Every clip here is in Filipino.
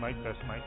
mic, test mic.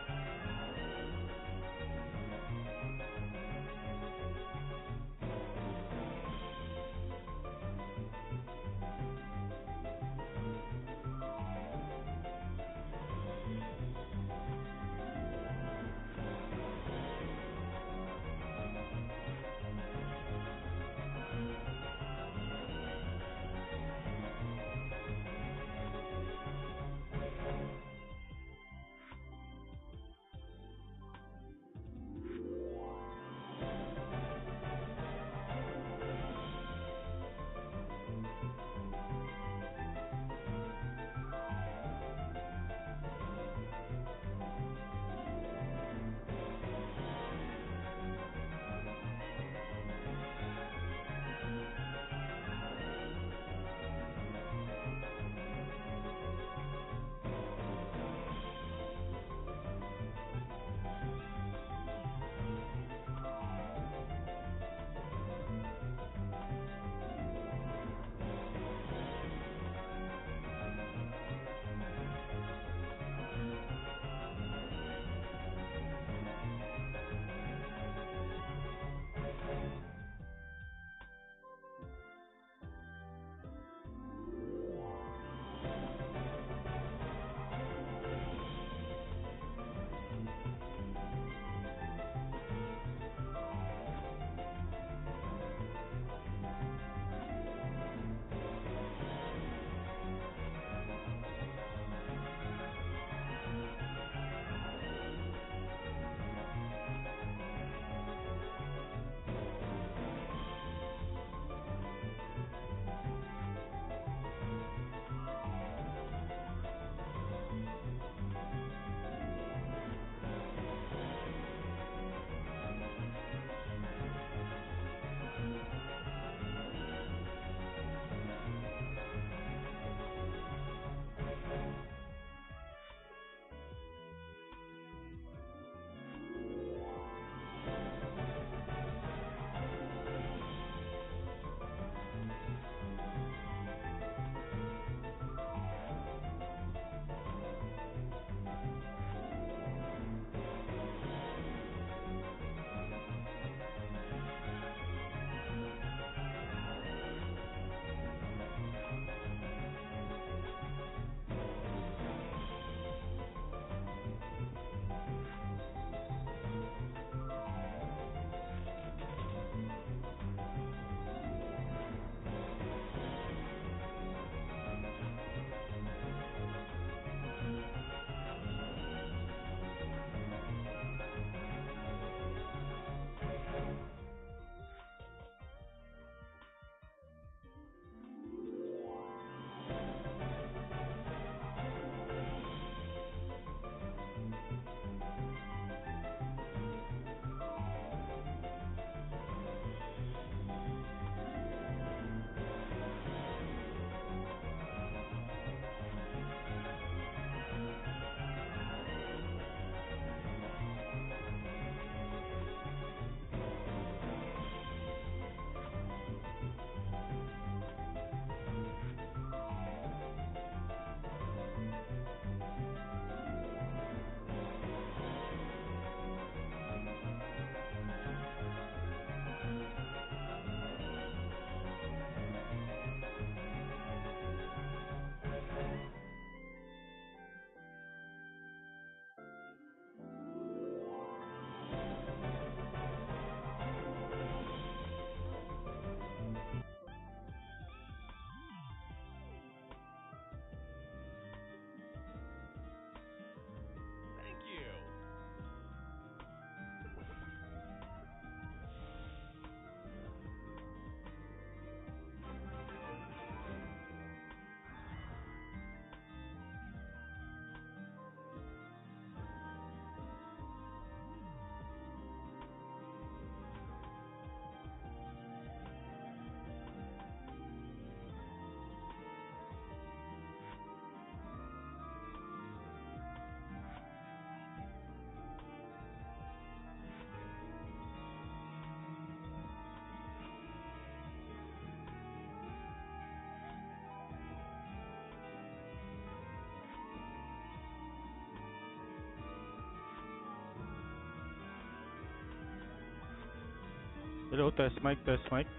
Hello, test mic, test mic.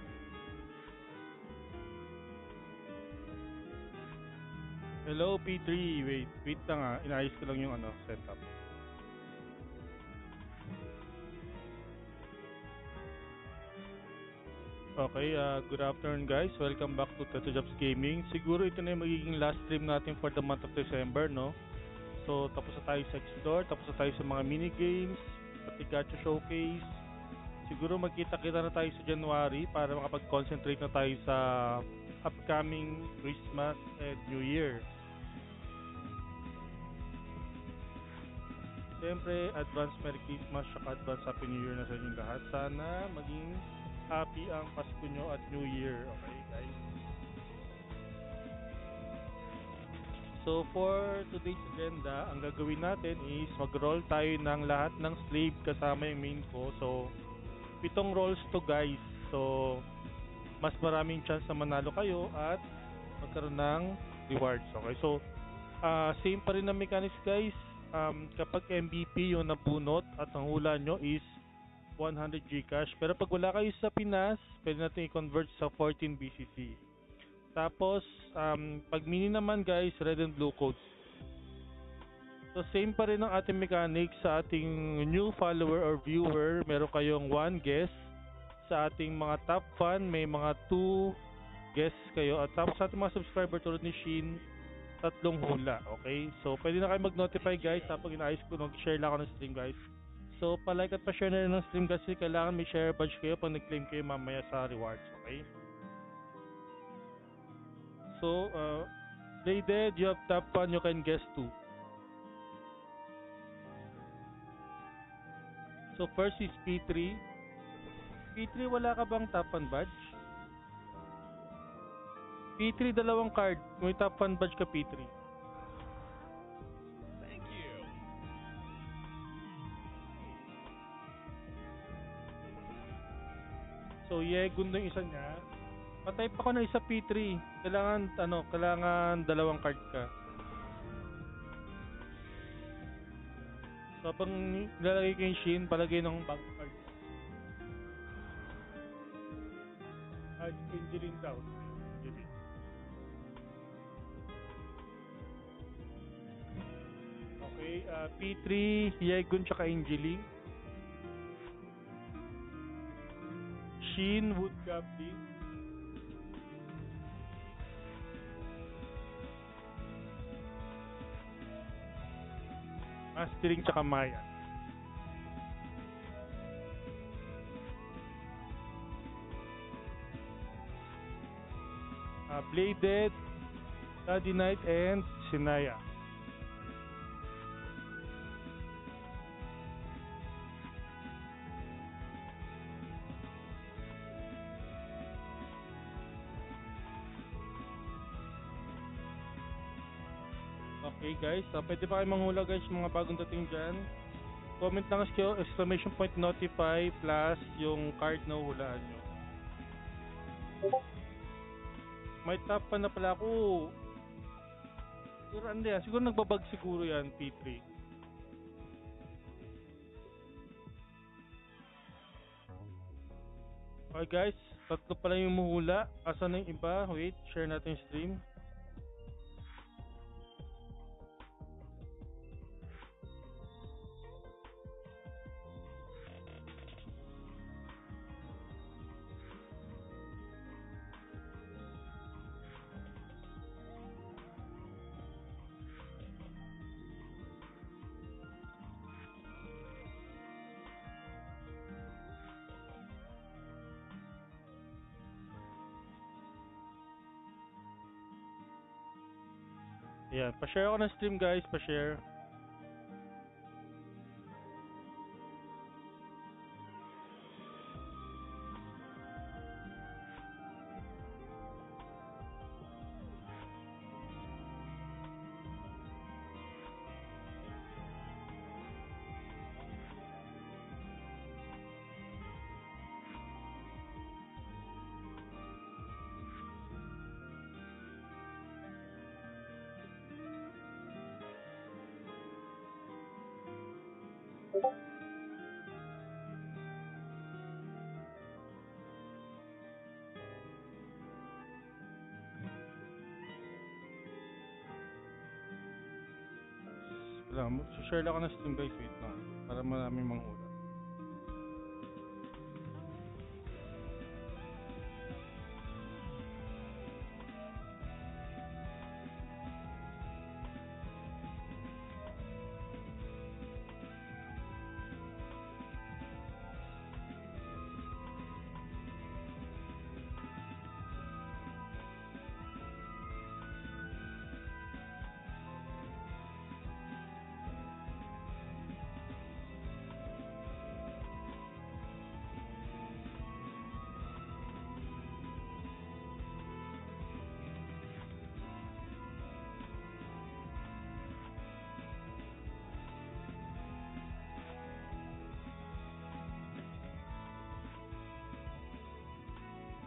Hello, P3. Wait lang ah. Inayos ko lang yung setup. Okay, good afternoon guys. Welcome back to Tattoo Jobs Gaming. Siguro ito na yung magiging last stream natin for the month of December, no? So, tapos na tayo sa Explore, tapos na tayo sa mga mini games, pati Gacha Showcase. Siguro magkita-kita na tayo sa January para makapag-concentrate na tayo sa upcoming Christmas and New Year. Siyempre, advance Merry Christmas at advance Happy New Year na sa inyong lahat. Sana maging happy ang Pasko nyo at New Year. Okay, guys? So, for today's agenda, ang gagawin natin is mag-roll tayo ng lahat ng slave kasama yung main ko. So, 7 rolls to guys. So, mas maraming chance na manalo kayo at magkaroon ng rewards. Okay, so, same pa rin ang mechanics guys. Kapag MVP yung nabunot at ang hula nyo is 100 Gcash. Pero pag wala kayo sa Pinas, pwede natin i-convert sa 14 BCC. Tapos, pag mini naman guys, red and blue codes. So, same pa rin ang ating mechanics sa ating new follower or viewer. Meron kayong 1 guess. Sa ating mga top fan, may mga 2 guess kayo. At tapos sa ating mga subscriber tulad ni Shin, 3 hula. Okay? So, pwede na kayo mag-notify guys. Kapag inaayos ko, nag-share lang ako ng stream guys. So, palike at pa-share na rin ng stream kasi kailangan may share badge kayo pag nag-claim kayo mamaya sa rewards. Okay? So, Play Dead, you have top 1, you can guess 2. So, first is P3. P3, wala ka bang top 1 badge? P3, dalawang card. May top 1 badge ka, P3. So, Yegun yung isa niya. Patay pa ko na isa P3. Kailangan dalawang card ka. So, pang nilalagay ko yung Shin, palagay ng bagong card. Angeline daw. Angeline. Okay, P3, Yegun, tsaka Angeline. Shin, Wood Goblin. Mastering tsaka Maya. Bladed, Daddy Knight, and Sinaya. Okay guys, pwede pa kayo manghula guys mga bagong dating dyan. Comment lang kayo, exclamation point notify plus yung card na hulaan nyo. May top pa na pala ako. Siguro nagbabag siguro yan, P3. Okay guys, 3 pala yung muhula. Asan na yung iba? Wait, share natin yung stream. Ayan, pa-share ako ng stream guys, pa-share. lang. Share lang ako ng stream guys. Wait lang. Para maraming manghula.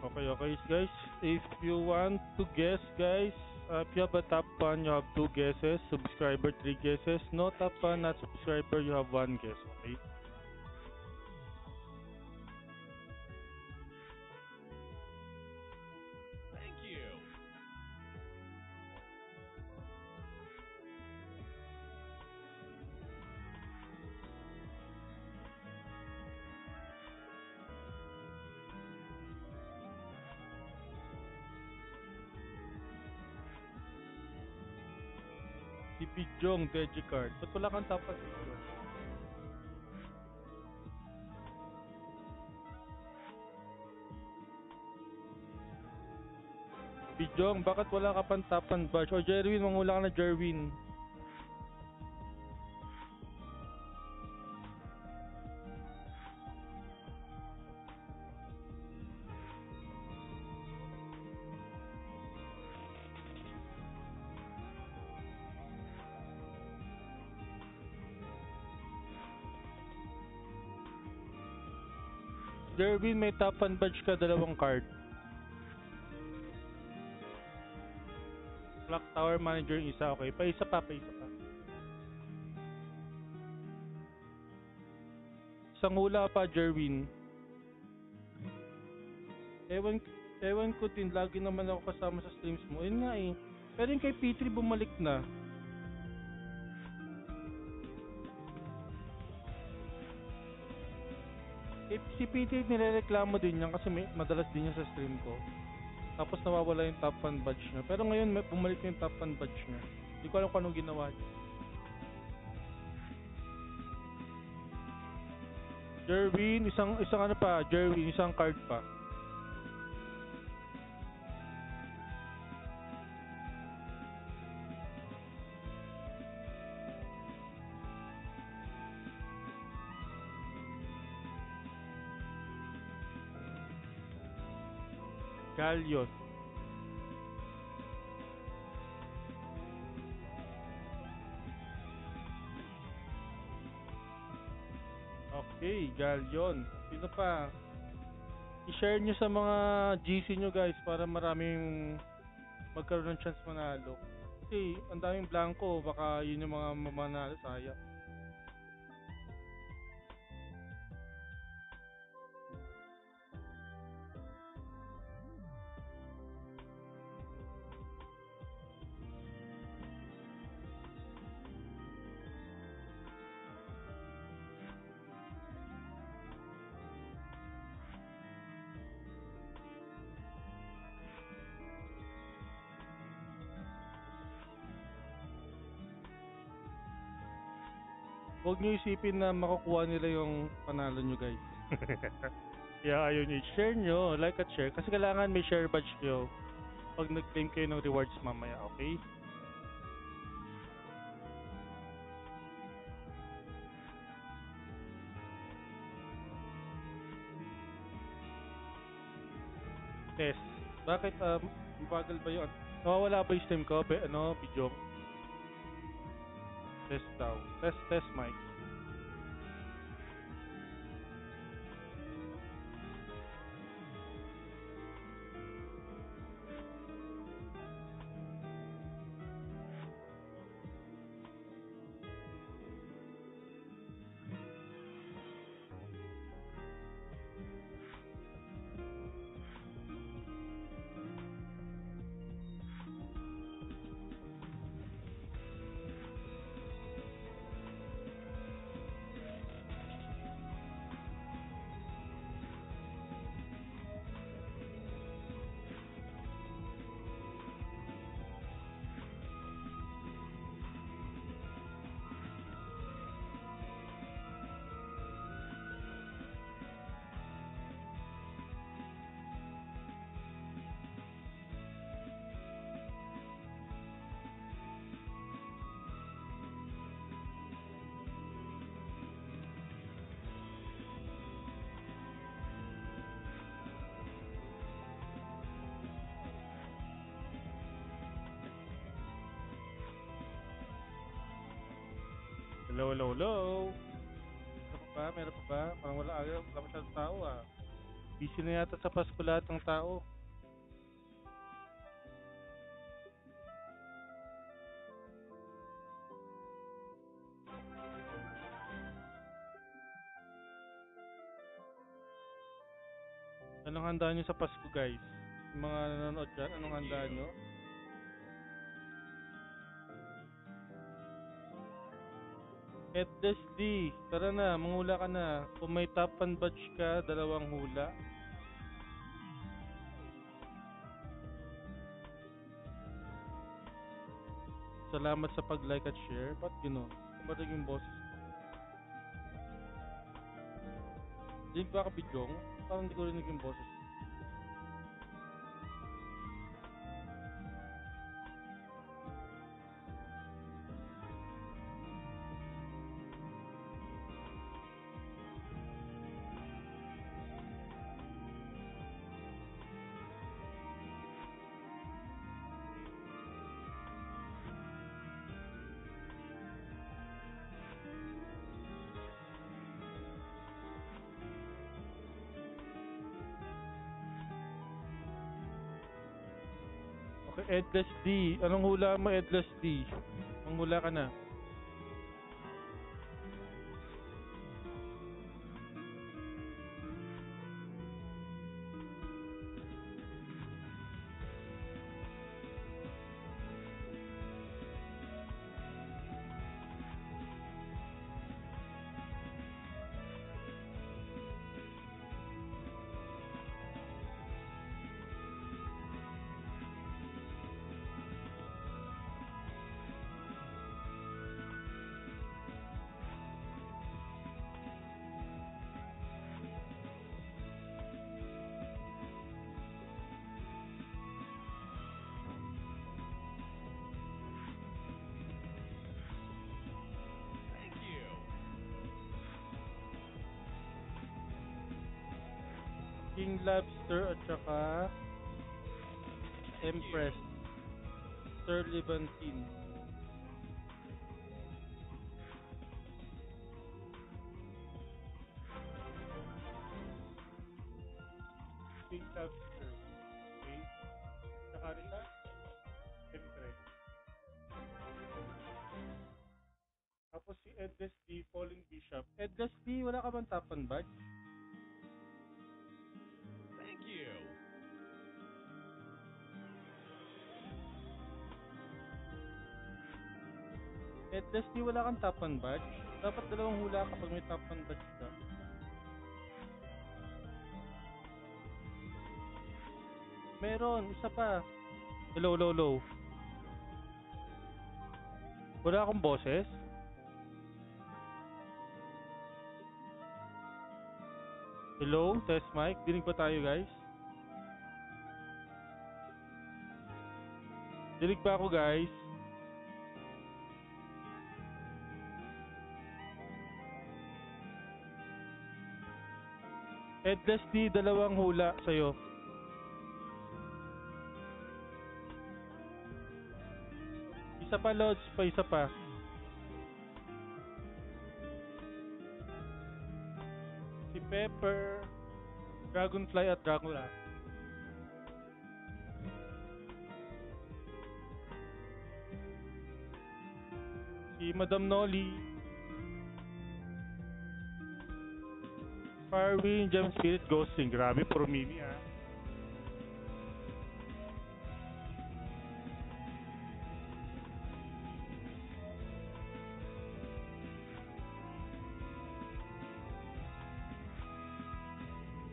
Okay, okay guys. If you want to guess guys, if you have a top 1, you have 2 guesses. Subscriber, 3 guesses. No top 1, not subscriber, you have 1 guess. Okay? Thank you. Si Pidjong, Digicard. Ba't wala kang top 1 Pidjong? Pidjong, bakit wala ka pang top 1 badge? O Jerwin, manghula ka na Jerwin. Jerwin, may top 1 badge ka, 2 card. Clock Tower Manager isa, okay. Paisa pa, paisa pa. Isang hula pa, Jerwin. Ewan, ewan ko din, lagi naman ako kasama sa streams mo. Ayun nga eh. Pero yung kay P3 bumalik na. Eh, si P3 nirereklamo din yan kasi madalas din yan sa stream ko. Tapos nawawala yung top 1 badge niya. Pero ngayon bumalik na yung top 1 badge niya. Hindi ko alam kung anong ginawa niya. Jerwin, isang ano pa, Jerwin, isang card pa. Gallion. Okay, Gallion. Sino pa? I-share nyo sa mga GC nyo guys para maraming magkaroon ng chance manalo. Kasi ang daming blanco, baka yun yung mga mamanalo, sayang. Huwag nyo isipin na makukuha nila yung panalo nyo guys. Kaya ayaw nyo i-share nyo, like at share. Kasi kailangan may share badge kayo pag nag-claim kayo ng rewards mamaya, okay? Test. Bakit bagal ba yun? Nawawala ba yung stream ko? Video? Test daw. Test mic. Hello, hello, hello. Meron pa ba? Meron pa ba? Parang wala masyadong tao ah. Busy na yata sa Pasko lahat ng tao. Anong handa nyo sa Pasko guys? Yung mga nanonood dyan, anong handa nyo? Headless D, tara na, manghula ka na. Kung may top 1 batch ka, dalawang hula. Salamat sa pag-like at share. Ba't gano'n? Kumarig yung boses ko. Dinig ba ka bidyong? Parang hindi ko rinig yung boses ko. Okay, Edless D. Anong hula mo, Edless D? Manghula ka na. King Lobster at saka Empress. Sir Levantine. King Lobster. Okay. Saka Rita? Empress. Tapos si Edless D, Falling Bishop. Edless D, wala ka bang tapan badge? Edless D, wala kang tapan badge? Dapat dalawang hula kapag may tapan badge ka. Meron, isa pa. Hello, hello, hello. Wala akong boses? Hello, test mic. Dinig ba tayo guys? Dinig ba ako guys? Edless D, dalawang hula sa'yo. Isa pa Lods, pa isa pa. Si Pepper, Dragonfly at Dracula. Si Madam Nolly, Firewind, Gem Spirit, Ghosting. Grabe, puro mimi ah.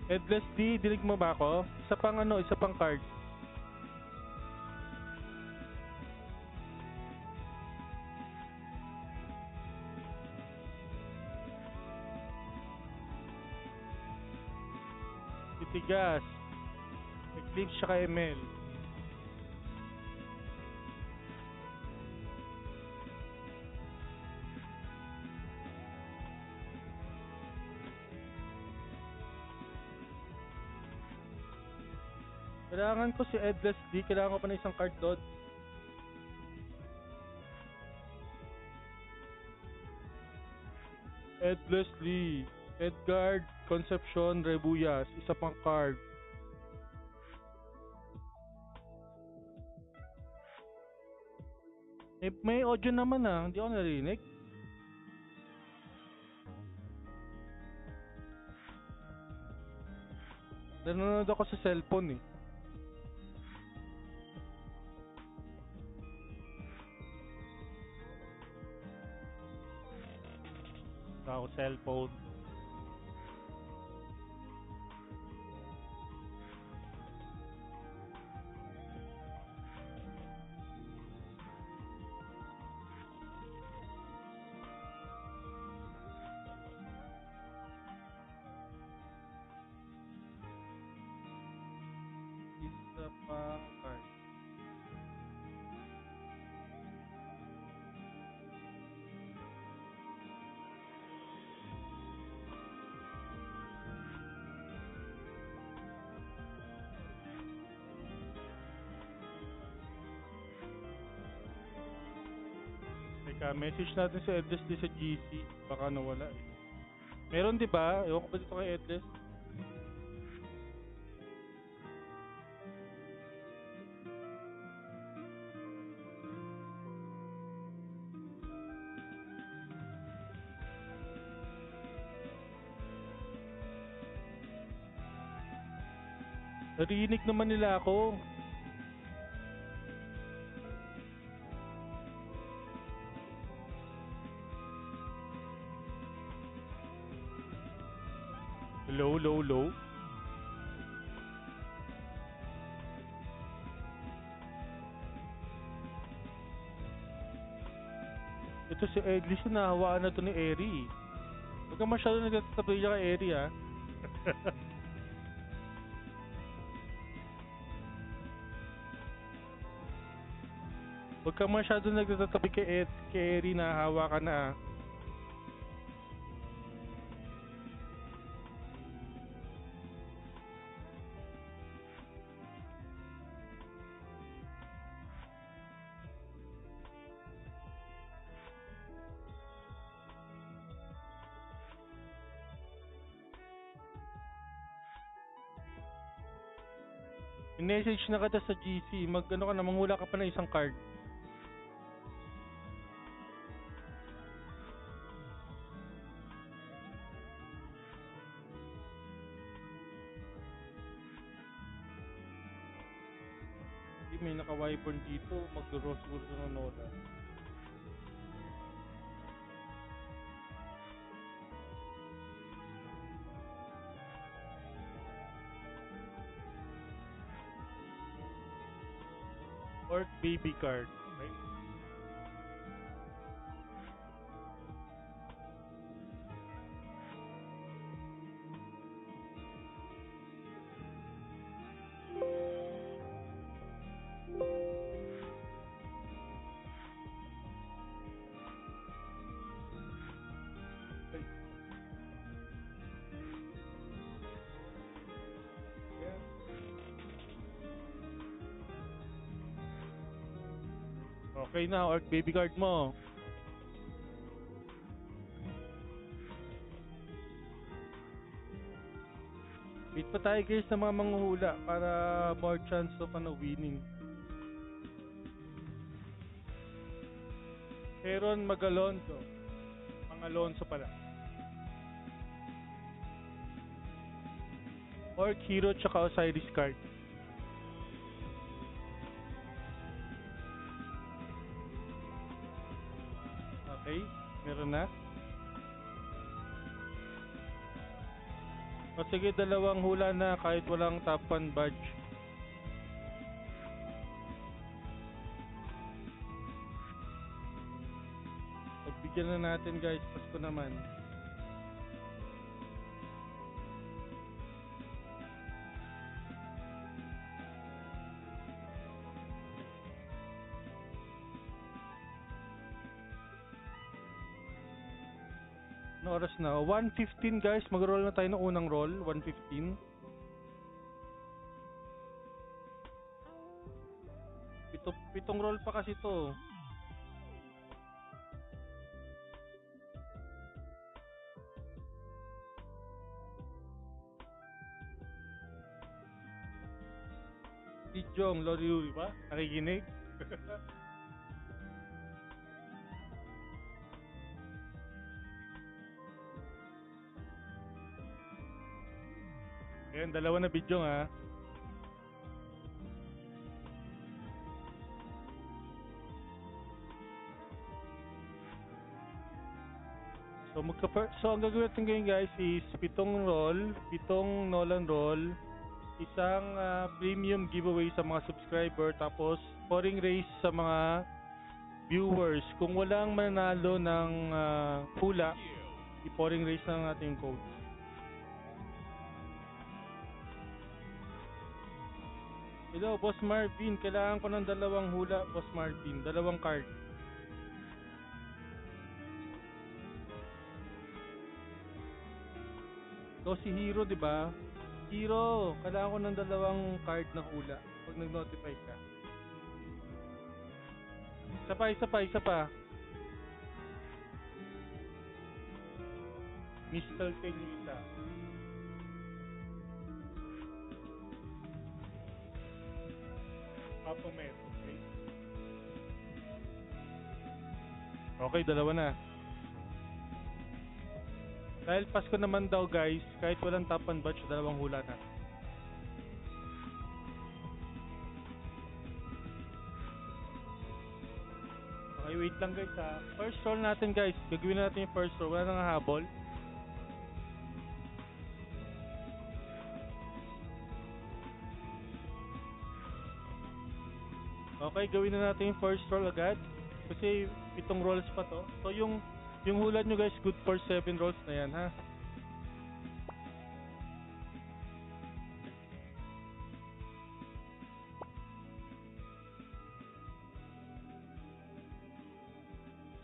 Headless D, dinig mo ba ako? Isa pang ano, isa pang card. Titigas, Eclipse tsaka ML. Kailangan ko si Edless D, kailangan ko pa na isang card doon. Ed Leslie. Edgard Concepcion Rebuyas. Isa pang card. May audio naman hindi ako narinig. Nanonood ako sa cellphone eh. Ako cellphone. Isa pa card. Teka, message natin si Edles di sa GC. Baka nawala eh. Meron di ba? Ewan ko ba dito kay Edles? Narinig naman nila ako. Low, low, low. Ito si Edlis, nahawaan na to ni Eri. Huwag ka masyado nagtatabi niya kay Eri Huwag ka masyado nagtatabi kay Eri, nahawa ka na I-message na kita sa GC. Mag-ano ka na, manghula ka pa ng isang card. May naka-wyvern dito. Mag-rose na Nola. Or baby card. Okay? Okay na, orc baby card mo. Wait pa tayo guys sa mga manghuhula para more chance of winning. Heron Magalonzo. Mangalonzo pala. Orc Hero tsaka Osiris card. Okay, meron na. O sige, dalawang hula na kahit walang top 1 badge. Pagbigyan na natin guys, Pasko naman. No oras na. 1:15 guys, mag-roll na tayo ng unang roll. 1:15. Pitong roll pa kasi to. Si Jong Loriuri ba? Nakikinig? Ayan, dalawa na video ha. So ang gagawin natin ngayon guys is pitong roll, pitong Nolan roll, isang premium giveaway sa mga subscriber, tapos pouring race sa mga viewers. Kung walang mananalo ng hula, i-pouring race na natin yung code. Hello, Boss Marvin. Kailangan ko ng dalawang hula, Boss Marvin. Dalawang card. So, si Hero, di ba? Hero, kailangan ko ng dalawang card na hula pag nag-notify ka. Isa pa. Mistel Ten yung isa. Papomet, okay? Okay, dalawa na. Dahil Pasko naman daw guys, kahit walang top and batch, dalawang hula na. Okay, wait lang guys ha. First roll natin guys. Gagawin natin yung first roll. Wala nang habol. Okay, gawin na natin yung first roll agad. Kasi pitong rolls pa to. So yung hula nyo guys, good for 7 rolls na yan ha.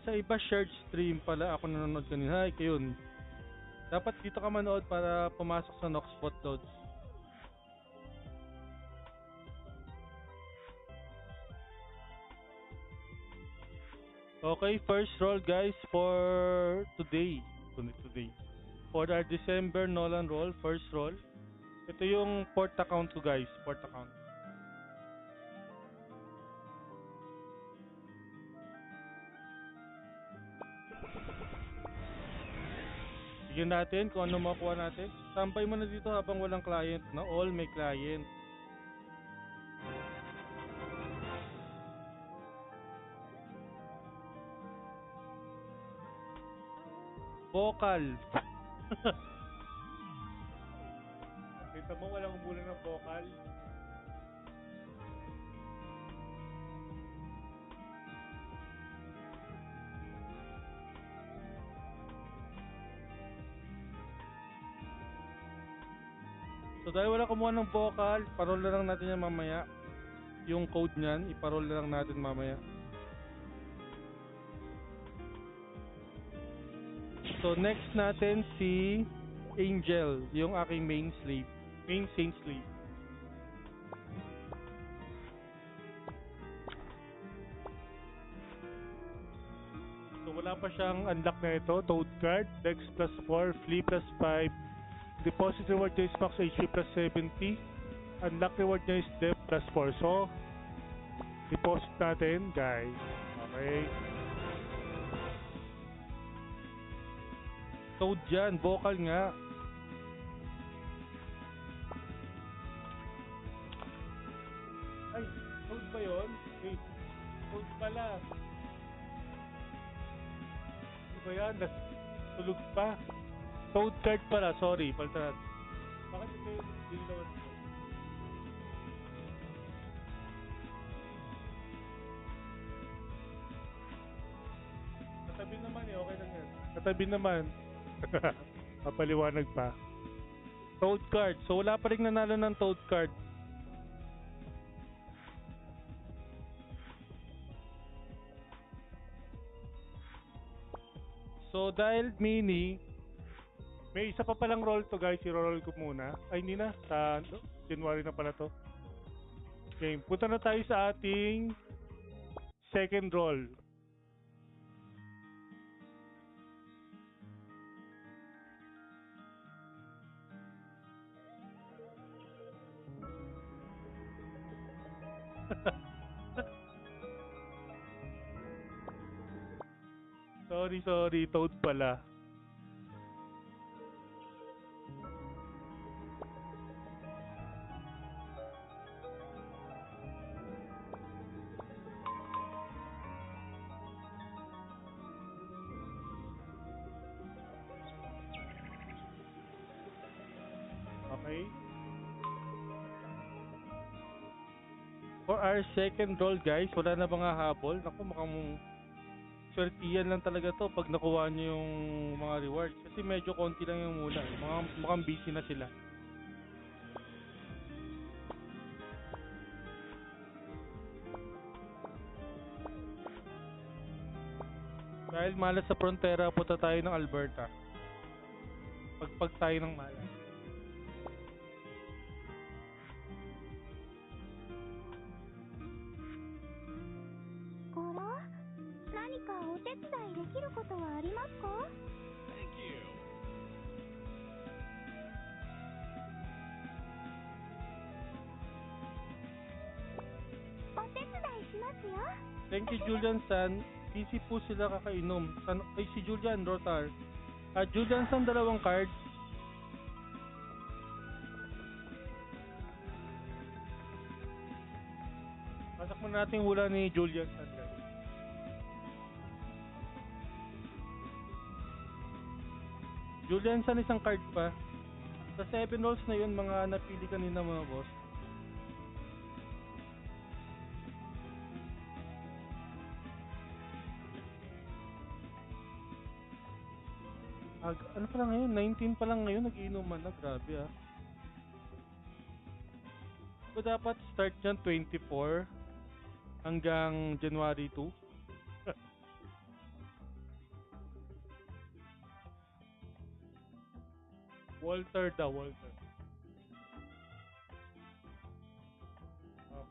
Sa iba shared stream pala ako nanonood kanina. Ay, yun. Dapat dito ka manood para pumasok sa Noxbot Loads. Okay, first roll guys for today. Today. For our December Nolan roll, first roll. Ito yung port account ko guys, port account. Bigyan natin kung ano makuha natin. Sampay mo na dito habang walang client na all may client. Vocal. Kita mo walang umulan ng vocal. So dahil wala kumuha ng vocal, parol na lang natin yan mamaya. Yung code niyan, iparol na lang natin mamaya. So next natin si Angel, yung aking main saint slave. So wala pa siyang unlock na ito, Toad card, Dex plus 4, Flea plus 5, deposit reward niya is max HP plus 70, unlock reward niya is Def plus 4. So deposit natin guys. Okay. Toad dyan, vocal nga. Ay, Toad ba yun? Wait, Toad pala. Ano ba yan? Tulog pa. Toad card pala, sorry, palta natin. Bakit ito yung dilaw? Katabi naman eh, okay lang yan. Katabi naman. Papaliwanag pa. Toad card. So wala pa rin nanalo ng Toad card. So dahil mini, may isa pa palang roll to guys. I-roll ko muna. Ay hindi na. Sa January na pala to. Okay, punta na tayo sa ating second roll. Sorry, Toad pala. Okay. For our second roll guys, wala na mga habol. Naku, mukhang swertiyan lang talaga to pag nakuha nyo yung mga rewards. Kasi medyo konti lang yung muna. Mukhang busy na sila. Dahil malas sa frontera, punta tayo ng Alberta. Pagpag tayo ng malas. こら、何かお手伝いできることはありますか？ Thank you. お手伝いしますよ。 Thank you Julian San. Busy po sila kakainom. Ay si Julian Rotar. Julian San, dalawang card. Pasak mo natin hula ni Julian San guys. Julian San, isang card pa. Sa 7 rolls na yun, mga napili kanina mga boss. Ano pa lang ngayon? 19 pa lang ngayon, nag-iinuman na. Grabe ah. So dapat start dyan 24 hanggang January 2. Walter.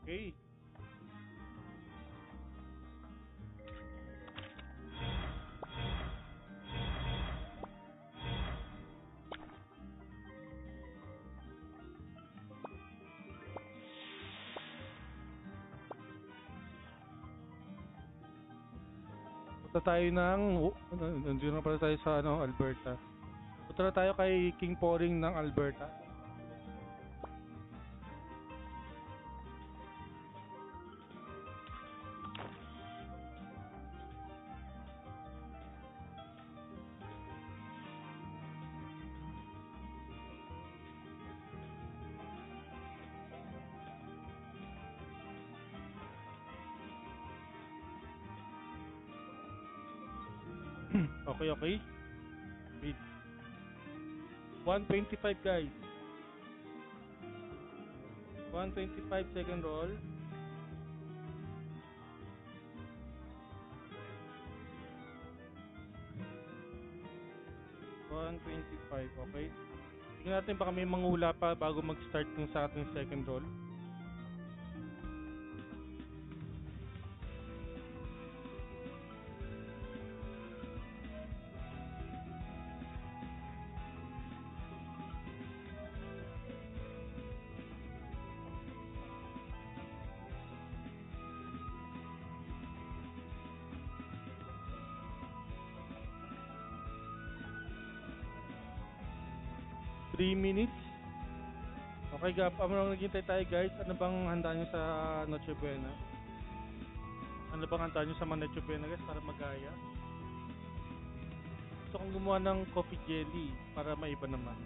Okay. Punta tayo nandiyo na pala tayo sa Alberta. Punta na tayo kay King Poring ng Alberta. Okay. Wait. 125 guys. 125 second roll. Okay. Tingnan natin baka may mangula pa bago mag-start ng sa ating second roll. Three minutes. Okay, Gap. Naghintay tayo guys. Ano bang handa nyo sa Noche Buena? Ano bang handa nyo sa mga Noche Buena guys para magaya? Gusto kong gumawa ng coffee jelly para maiba naman.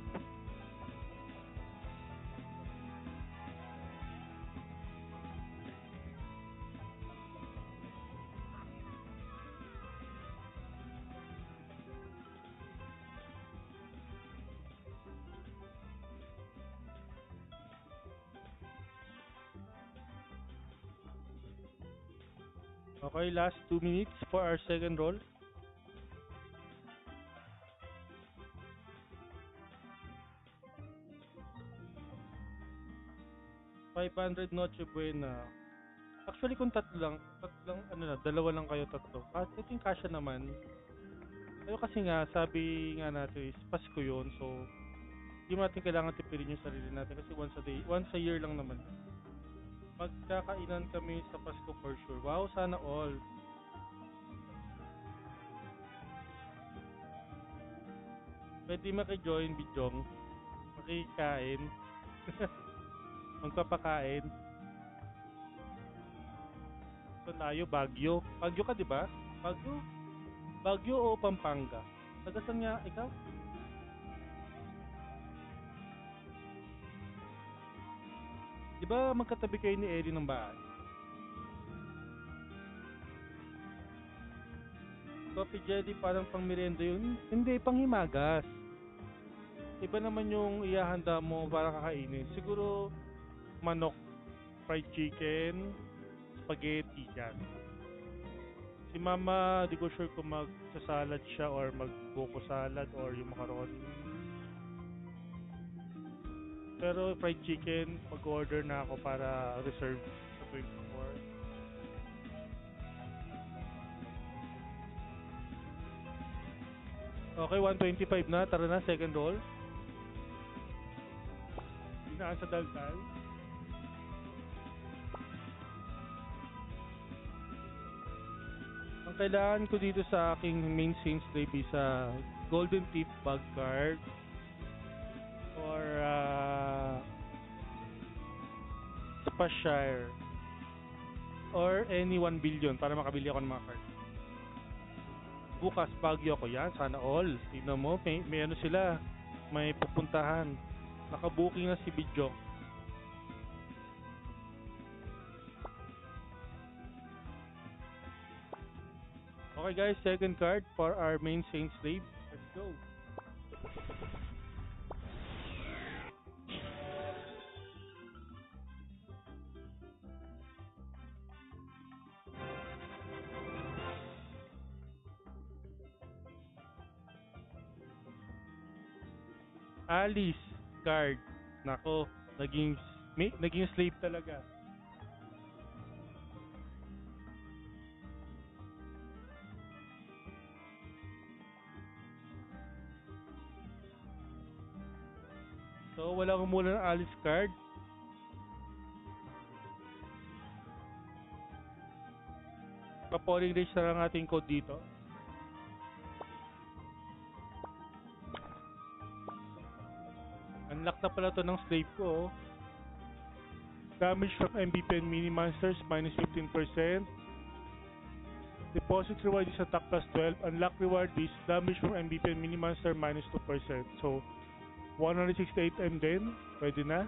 Okay, last 2 minutes for our second roll. $500 Noche Buena. Actually, kung tatlong, dalawa lang kayo, tatlo. I think kasya naman. Pero kasi nga, sabi nga natin is Pasko yun, so hindi mo natin kailangan tipirin yung sarili natin kasi once a year lang naman. Magkakainan kami sa Pasko for sure. Wow, sana all. Pwede maki-join, Bijong. Makikain. Magpapakain. Saan tayo? Baguio. Baguio ka, di ba? Baguio? Baguio o Pampanga? Taga saan nga ikaw? Di ba magkatabi kayo ni Ellie ng bahay? Coffee jelly parang pang merienda yun? Hindi, pang himagas. Iba naman yung ihahanda mo para kakainin. Siguro manok, fried chicken, spaghetti, yan. Si mama, di ko sure kung magsasalad siya or magbuko salad or yung macaroni. Pero fried chicken, mag-order na ako para reserve sa 24. Okay, 125 na. Tara na, second roll. Dinaan sa daldal. Ang kailangan ko dito sa aking main Saints Slave is Golden Tip Bug card or Spashire or any 1 billion para makabili ako ng mga cards. Bukas Baguio ako yan, sana all. Tignan mo, may ano sila, may pupuntahan. Nakabuking na si Bijong. Okay guys, second card for our main Saints Slave. Let's go. Alice card. Nako, naging slave talaga. So, wala kumuha ng Alice card. Pa-polling race na lang ating code dito. Unlock na pala to ng slave ko. Oh. Damage from MVP and mini monsters minus 15%. Deposit reward is attack plus 12. Unlock reward is damage from MVP and mini monster minus 2%. So, 168M din. Pwede na.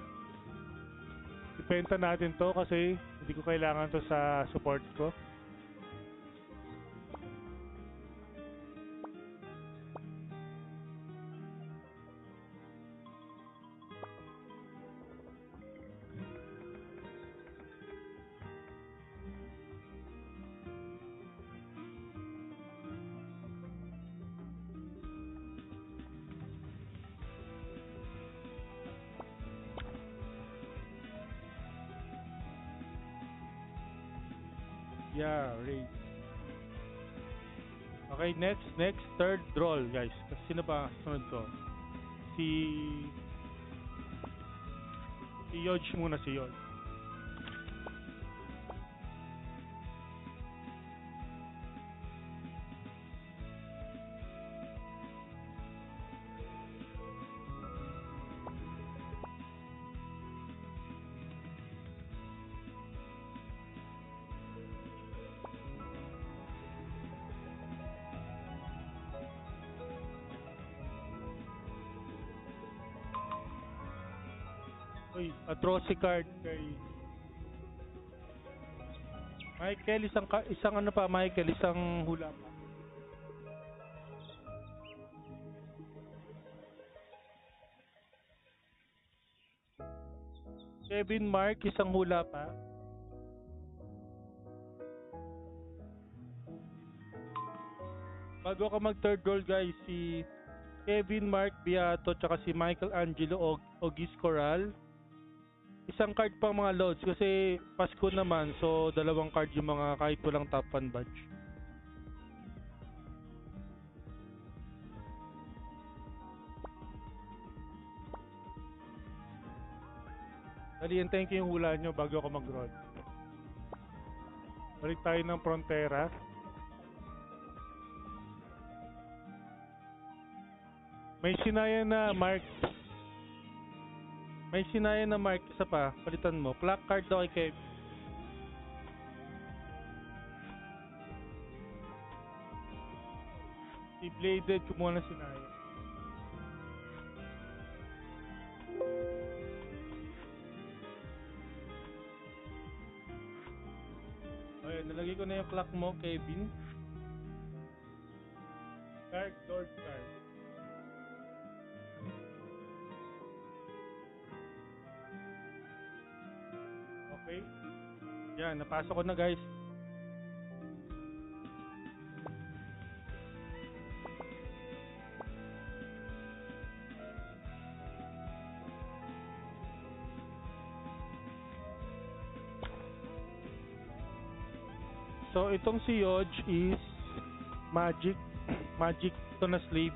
Ipenta natin to kasi hindi ko kailangan to sa support ko. Yeah, raise. Okay, next, third roll, guys. Kasi sino ba sunod ko? Si Yodge muna, si Yodge. Uy, atrocity card kay Michael, isang ano pa, Michael, isang hula pa. Kevin Mark, isang hula pa. Bago ako mag third roll, guys, si Kevin Mark Beato tsaka si Michael Angelo Ogis Coral. Isang card pang mga loads kasi Pasko naman, so dalawang card yung mga kahit walang top 1 badge. Dali, antayin ko yung hula nyo bago ako mag-roll. Balik tayo ng Frontera. May sinaya na Mark. May sinaya na Mark. Isa pa, palitan mo. Black card daw kay Kev. Si Bladed, kumuha na sinaya. Ayan, nalagay ko na yung clock mo, Kevin. Card, Lord card. Okay. Yan, napasok ko na guys. So, itong si Yoj is magic. Magic to na slave.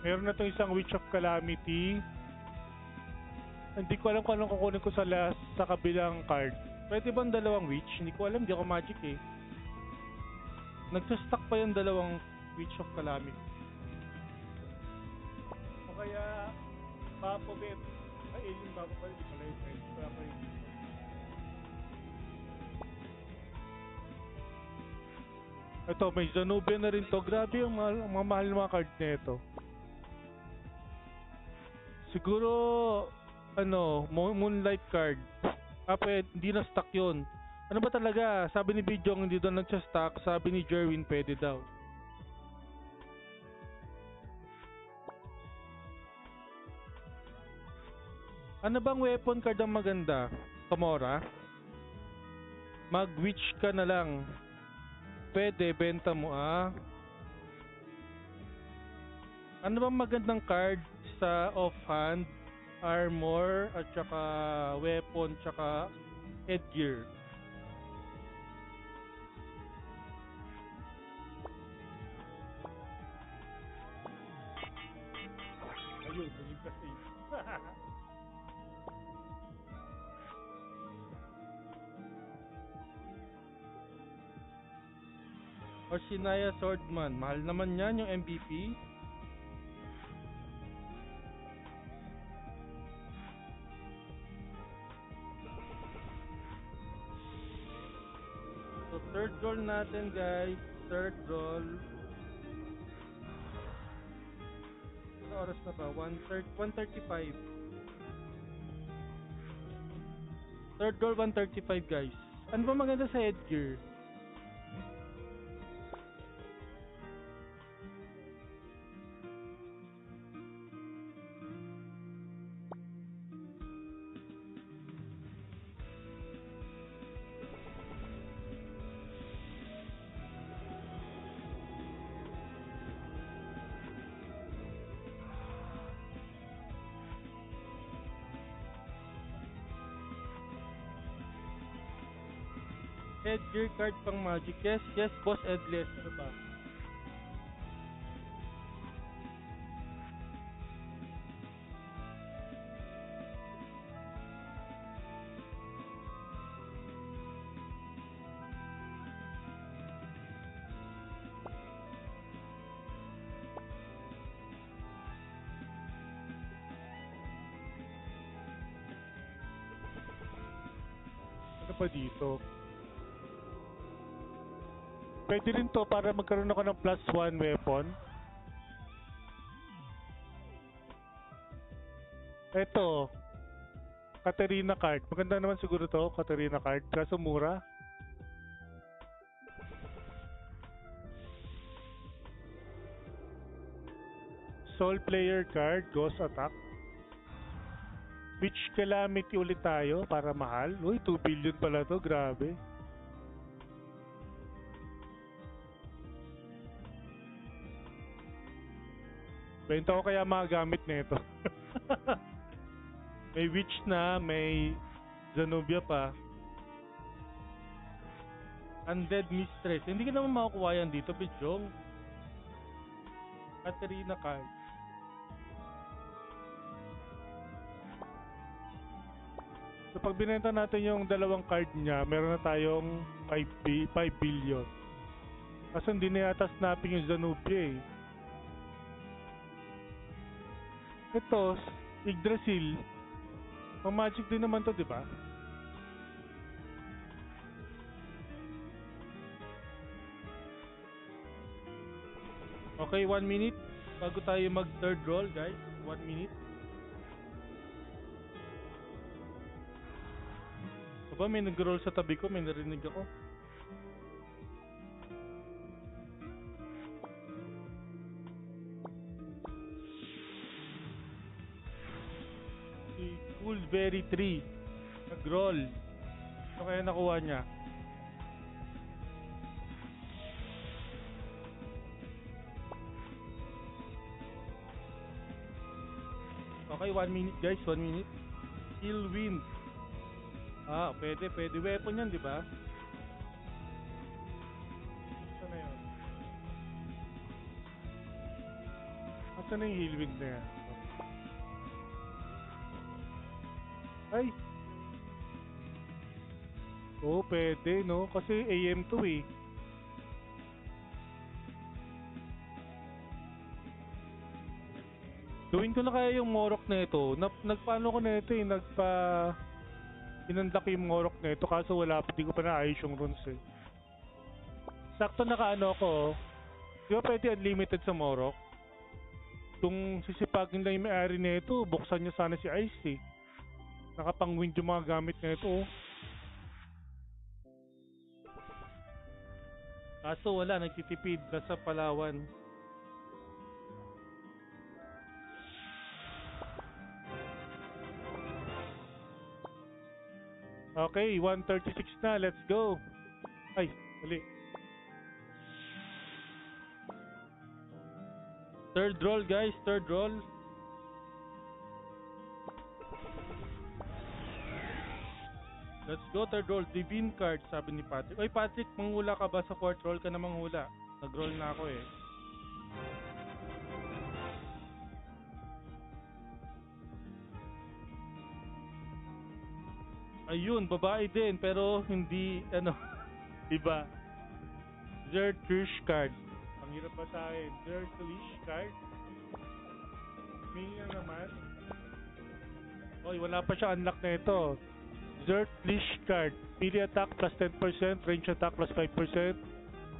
Meron na itong isang Witch of Calamity. Hindi ko alam kung anong kukunin ko sa kabilang card. Pwede ba ang dalawang Witch? Hindi ko alam, di ako magic eh. Nagsastock pa yung dalawang Witch of Calamity. O kaya, Baphomet. Ay, yung Baphomet. Hindi pala yung friend. Wala pa yung ito, may Zanubia na rin to. Grabe ang mahal ng mga card na ito. Siguro, Moonlight card. Hindi na stock yun. Ano ba talaga? Sabi ni Bijong hindi doon nagsa-stock. Sabi ni Jerwin pwede daw. Ano bang weapon card ang maganda? Kamora? Mag-witch ka na lang. Pwede, benta mo Ano bang magandang card sa offhand? Armor, at saka weapon, saka headgear. Ayun, bumig kasi. Or Sinaya Swordman. Mahal naman yan yung MVP. So third roll natin guys. Third roll. Ano oras na ba? 1:35. Third roll 1:35 guys. Ano ba maganda sa headgear? Headgear card pang magic. Yes, boss Edless. Ano ba? Ano pa dito? Pwede rin to para magkaroon ako ng +1 weapon. Ito, Katerina card. Maganda naman siguro to, Katerina card. Kaso mura. Soul player card, ghost attack. Witch Calamity ulit tayo para mahal. Uy, 2 billion pala to, grabe. Benta ko kaya mga gamit nito. May witch na, may Zanubia pa. Undead Mistress. Hindi ka naman makakuha yan dito, Bijong. Katerina card. So pag binenta natin yung dalawang card niya, meron na tayong 5 billion. Kasi hindi na yata snapping yung Zanubia eh. Ito, Yggdrasil. Pang magic din naman to, di ba? Okay, 1 minute. Bago tayo mag third roll, guys. 1 minute. Aba, may nag-roll sa tabi ko. May narinig ako. Si Coolberry 3 nag-roll. Ano kaya nakuha niya? Okay, 1 minute guys, 1 minute. Kill wind. Ah, pwede. Weapon yan, di ba? Saan na yun? Saan na yung heal wind na yan? Ay! Oo, pwede, no? Kasi AM to eh. Gawin ko na kaya yung Morok na ito. Nagpaano ko na ito eh. Inunlock yung Morok na ito. Kaso wala pa. Di ko pa naayos yung runes eh. Sakto nakaano ko. Di ba pwede unlimited sa Morok? Kung sisipagin lang yung may-ari na ito, buksan nyo sana si Ice eh. Nakapang-wind yung mga gamit na ito. Kaso wala. Nagtitipid. Nasa Palawan. Okay, 1:36 na. Let's go. Ay, mali. Third roll, guys. Third roll. Let's go, third roll. Divine card, sabi ni Patrick. Oy, Patrick, manghula ka ba sa fourth roll? Ka na manghula. Nag-roll na ako eh. Ayun, babae din, pero hindi, ano, diba? Zertrish card. Ang hirap ba sa akin? Zertrish card. May na naman. Oy, wala pa siya unlock na ito. Zertrish card. Melee attack plus 10%, range attack plus 5%.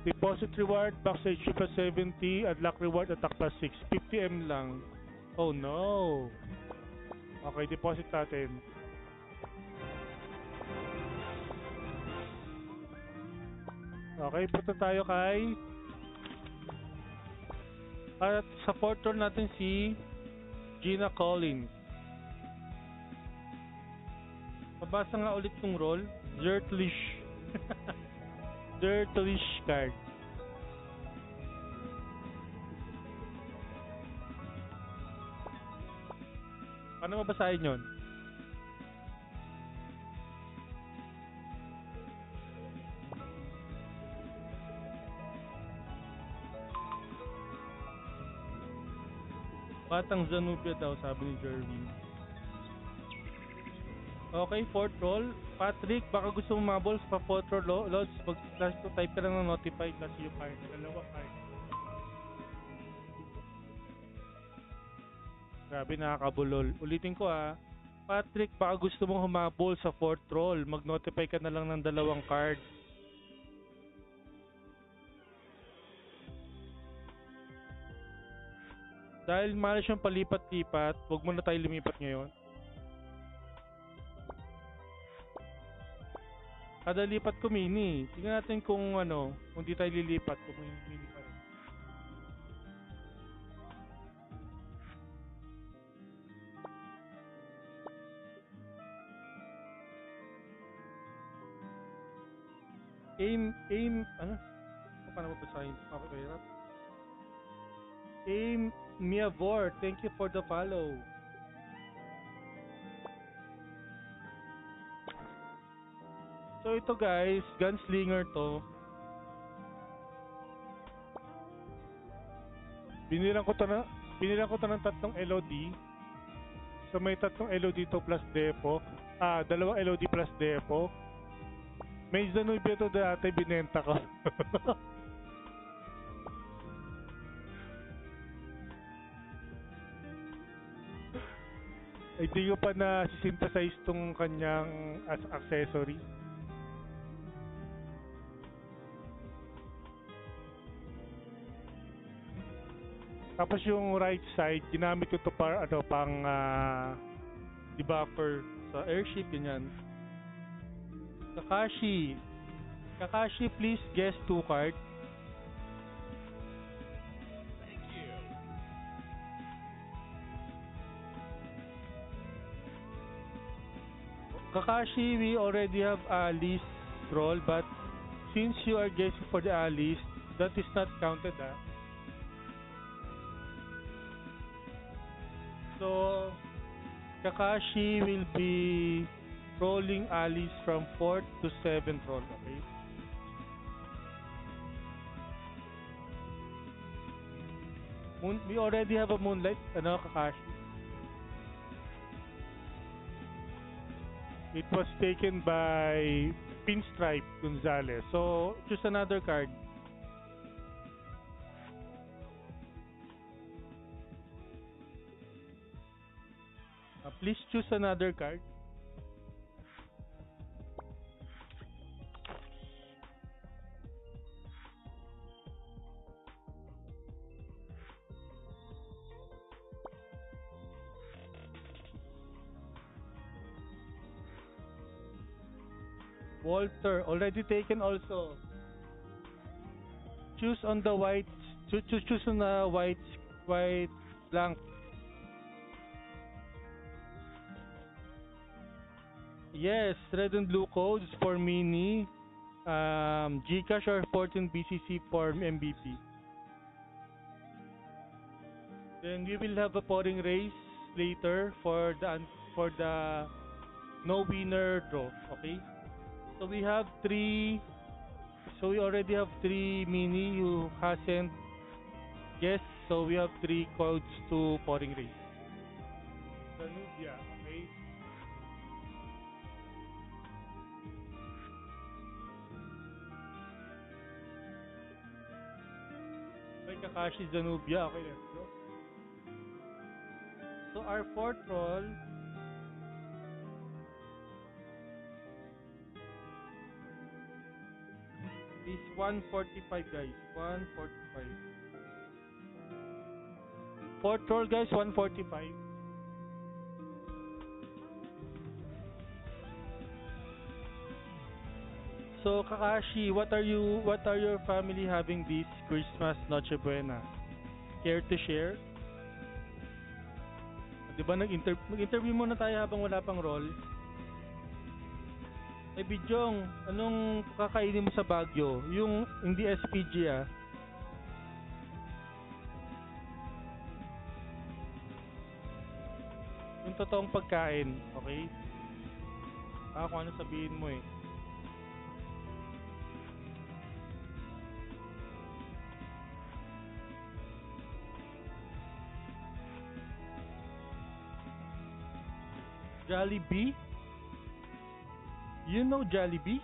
Deposit reward, max HP plus 70, unlock reward, attack plus 6. 50M lang. Oh no. Okay, deposit natin. Okay, punta tayo kay at sa fourth roll natin si Gina Collins. Pabasa nga ulit tong roll. Zertlish. Zertlish card. Paano mabasahin yun? Batang Zanubia daw, sabi ni Jerwin. Okay, fourth roll. Patrick, baka gusto mo mabol sa fourth roll, Lods. Mag-slash to type ka lang ng notify plus yung card. Dalawa card. Grabe, nakakabulol. Ulitin ko Patrick, baka gusto mong humabol sa fourth roll. Mag-notify ka na lang ng dalawang card. Dahil mahal siyang palipat-lipat, huwag mo na tayo lumipat ngayon. Kada lipat ko mini. Tingnan natin kung kung di tayo lilipat, kung mini pa rin. Paano mabasahin? Pakapirap. Aim Miavor, thank you for the follow. So ito guys, gunslinger to. Binilang ko to ng tatlong LOD. So may tatlong LOD to plus depo. Dalawang LOD plus depo. May Zanubia to dati, binenta ko. Hindi ko pa na synthesize tong kanyang as accessory. Tapos yung right side, ginamit ko to para ano pang debuffer sa airship ganyan. Kakashi. Kakashi, please guess 2 card. Kakashi, we already have Alice roll, but since you are guessing for the Alice, that is not counted, So, Kakashi will be rolling Alice from 4th to 7th roll, okay? We already have a Moonlight, Kakashi. It was taken by Pinstripe Gonzalez. So, choose another card. Please choose another card. Walter, already taken also. Choose on the white. Choose on the white blank. Yes, red and blue codes for mini, Gcash or 14 BCC for MVP. Then we will have a pouring race later for the no winner draw. Okay. So we have 3. So we already have 3 mini who hasn't guessed. So we have 3 codes to pouring race. Danubia, okay. Kakashi Zanubia. Okay, let's go. So our 4th roll is 145, guys. 145. 4th roll, guys, 145. So Kakashi, what are your family having this Christmas Noche Buena? Care to share? 'Di ba nag-interview muna tayo habang wala pang roll? Bijong, anong kakainin mo sa Baguio? Yung hindi SPG Yung totoong pagkain, okay? Kung ano sabihin mo eh. Jollibee? You know Jollibee?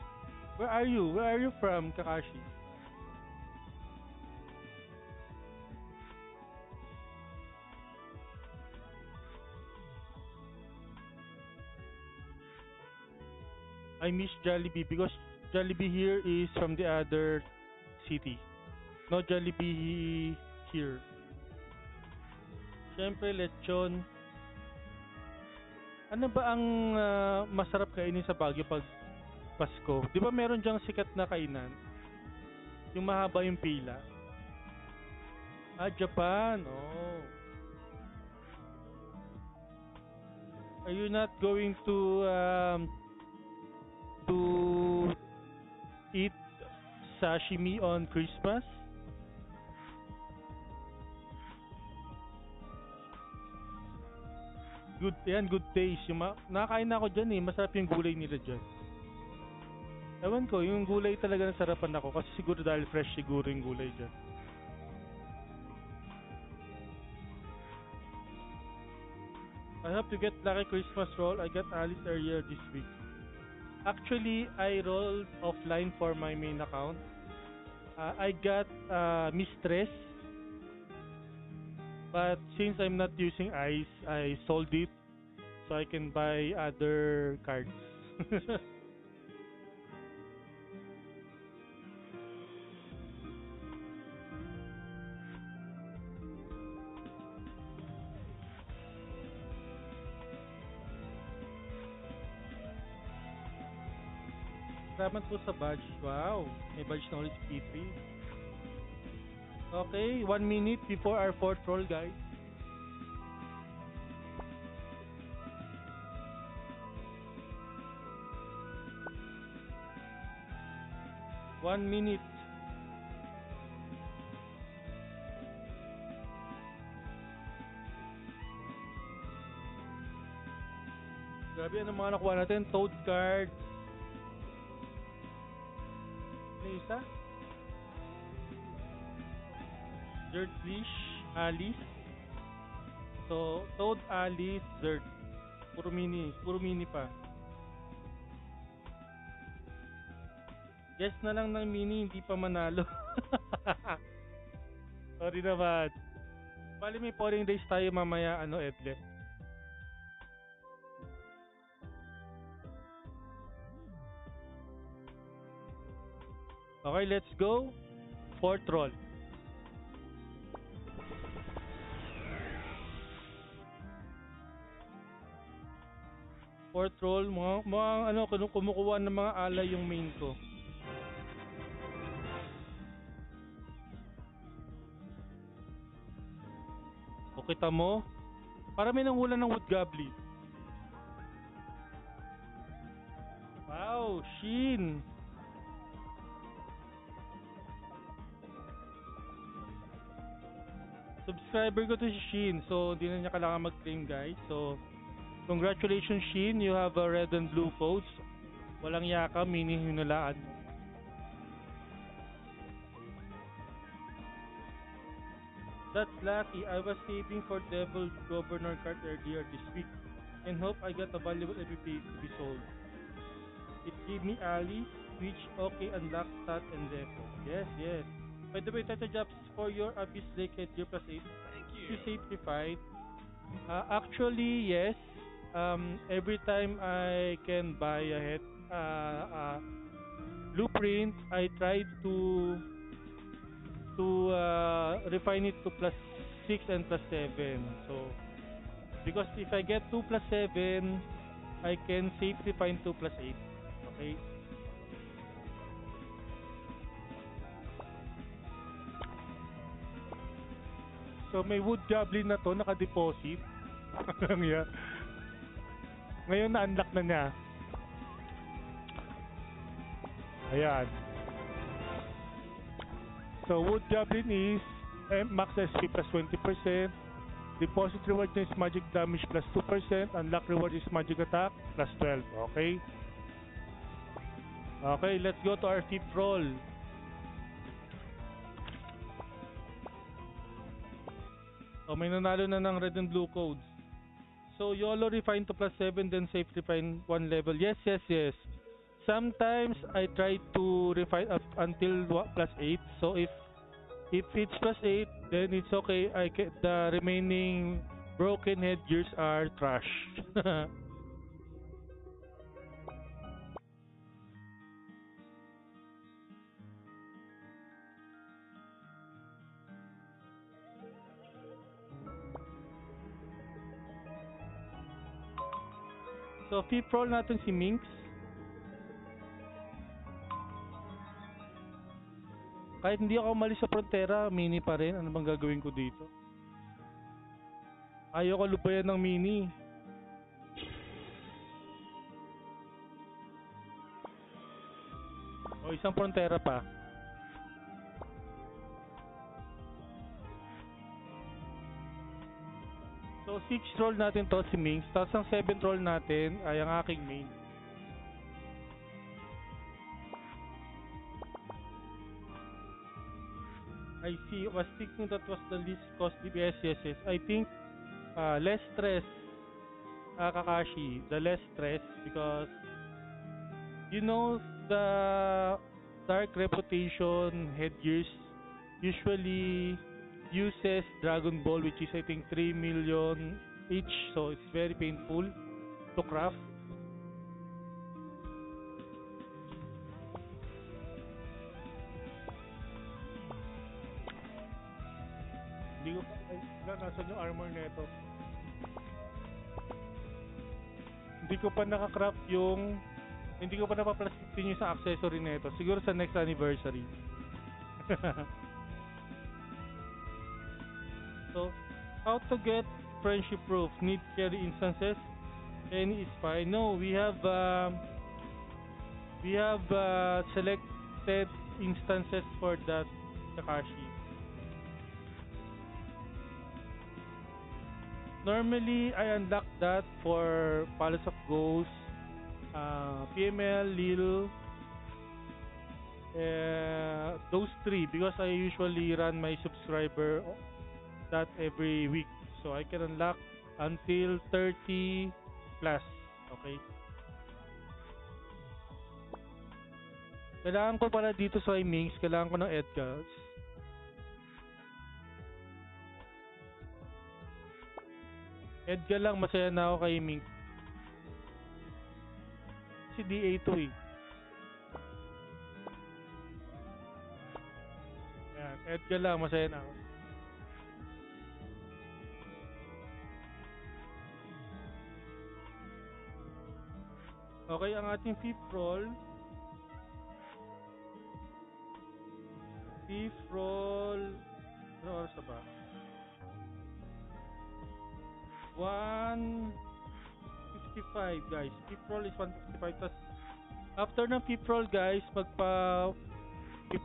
Where are you? Where are you from, Kakashi? I miss Jollibee because Jollibee here is from the other city. No Jollibee here. Siyempre, lechon. Ano ba ang masarap kainin sa Baguio pag Pasko? Di ba meron diyang sikat na kainan? Yung mahaba yung pila. Japan. Oh. Are you not going to eat sashimi on Christmas? Good taste. Nakakain na ako dyan eh. Masarap yung gulay nila dyan. Ewan ko, yung gulay talaga nasarapan ako kasi siguro dahil fresh siguro yung gulay dyan. I hope you get lucky Christmas roll. I got Alice earlier this week. Actually, I rolled offline for my main account. I got Mistress, but since I'm not using Ice, I sold it so I can buy other cards. Salamat po sa badge. Wow, may badge na ulit si P3. Okay, 1 minute before our fourth roll, guys. One minute. Grabe, ano mga nakuha natin? Toad card. Ano isa? Dirtlish, Alice. So, Toad, Alice, Dirt. Puro mini pa. Guess na lang ng mini, hindi pa manalo. Sorry naman. Bali may polling race tayo mamaya, Edle. Okay, let's go. Fourth roll. Fourth roll, kumukuha ng mga alay yung main ko. O kita mo, parami ng ulan ng wood goblin. Wow, Shin. Subscriber ko to si Shin, so hindi na niya kailangan mag-claim, guys. So, congratulations Shin, you have a red and blue codes. Walang yaka, mini hinulaan mo. That's lucky. I was saving for Devil Governor card earlier this week and hope I got a valuable MVP to be sold. It gave me Alice, Twitch, OK, Unlock, Stat, and Depo. Yes. By the way, Tata Jobs, for your Abyss Lake Headgear +8, Thank you you. sacrified. Actually, yes. Every time I can buy a blueprint, I tried to refine it to +6 and +7. So because if I get 2 +7, I can safely find 2 +8. Okay. So may wood goblin na to naka-deposit. Ano yan? Ngayon na-unlock na niya. Ayan. So wood goblin is max SP +20%. Deposit reward niya is magic damage +2%. Unlock reward is magic attack +12. Okay? Okay, let's go to our fifth roll. So may nanalo na ng red and blue codes. So YOLO refine to +7, then safe refine 1 level. Yes. Sometimes I try to refine up until +8. So if it's +8, then it's okay. The remaining broken headgears are trash. So fifth roll natin si Minx. Kahit hindi ako umalis sa frontera, mini pa rin. Ano bang gagawin ko dito? Ayoko lupayan ng mini. O isang frontera pa. So 6th roll natin to si Minx. Tapos ang 7th roll natin ay ang aking main. I see. Was thinking that was the least costly. Yes. I think less stress Kakashi, the less stress because you know the Dark Reputation headgears usually uses Dragon Ball, which is I think 3 million each, so it's very painful to craft. Hindi ko pa nasan yung armor nito. Hindi ko pa naka-craft yung hindi ko pa napaplastic din yung sa accessory nito. Siguro sa next anniversary. So, how to get friendship proof? Need carry instances? Any is fine. No, we have selected instances for that Kakashi. Normally, I unlock that for Palace of Ghosts, PML, Lil, those three because I usually run my subscriber that every week. So I can unlock until 30 plus. Okay. Kailangan ko pala dito sa Mings, kailangan ko ng Edgars. Edgar lang, masaya na ako kay Ming. Si DA2 eh. Ayan, Edgar lang, masaya na ako. Okay, ang ating fifth roll. Fifth roll. Ano oras na ba? 155 guys. Fifth roll is 155. Tas after ng fifth roll guys,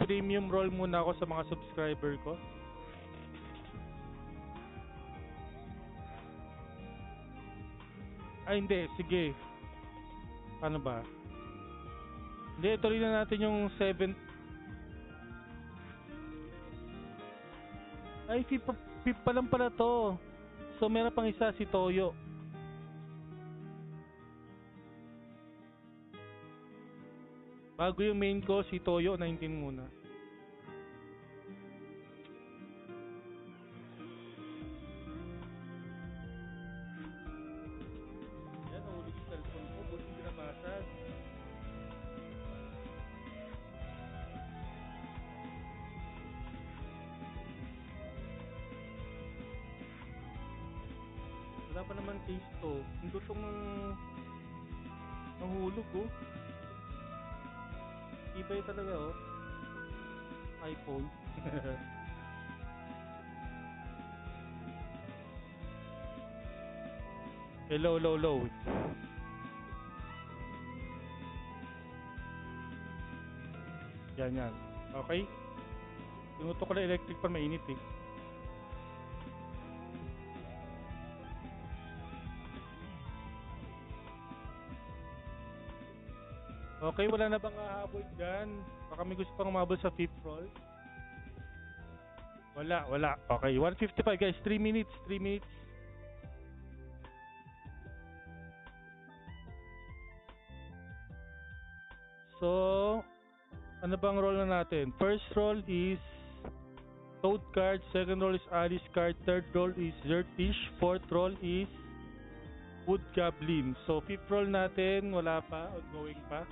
premium roll muna ako sa mga subscriber ko. Ay hindi, sige. Ano ba? Hindi, tuloy na natin yung 7. Ay, fifth pa lang pala to. So meron pang isa si Toyo. Bago yung main ko, si Toyo 19 muna. Yan, nahulog yung cellphone ko. Buti hindi nabasag. Wala pa naman case to. Hindi itong nahulog oh. Ibay talaga oh. iPhone. Hello, low, low. Yan, yan. Okay? Tinuto ko na electric pan, mainit eh. Okay, wala na bang hahabol dyan? Baka may gusto pang umabol sa fifth roll? Wala, wala. Okay, 155 guys, 3 minutes, 3 minutes. So, ano bang roll na natin? First roll is Toad card, second roll is Alice card, third roll is Zertish, fourth roll is Wood Goblin. So, fifth roll natin, wala pa, ongoing pa.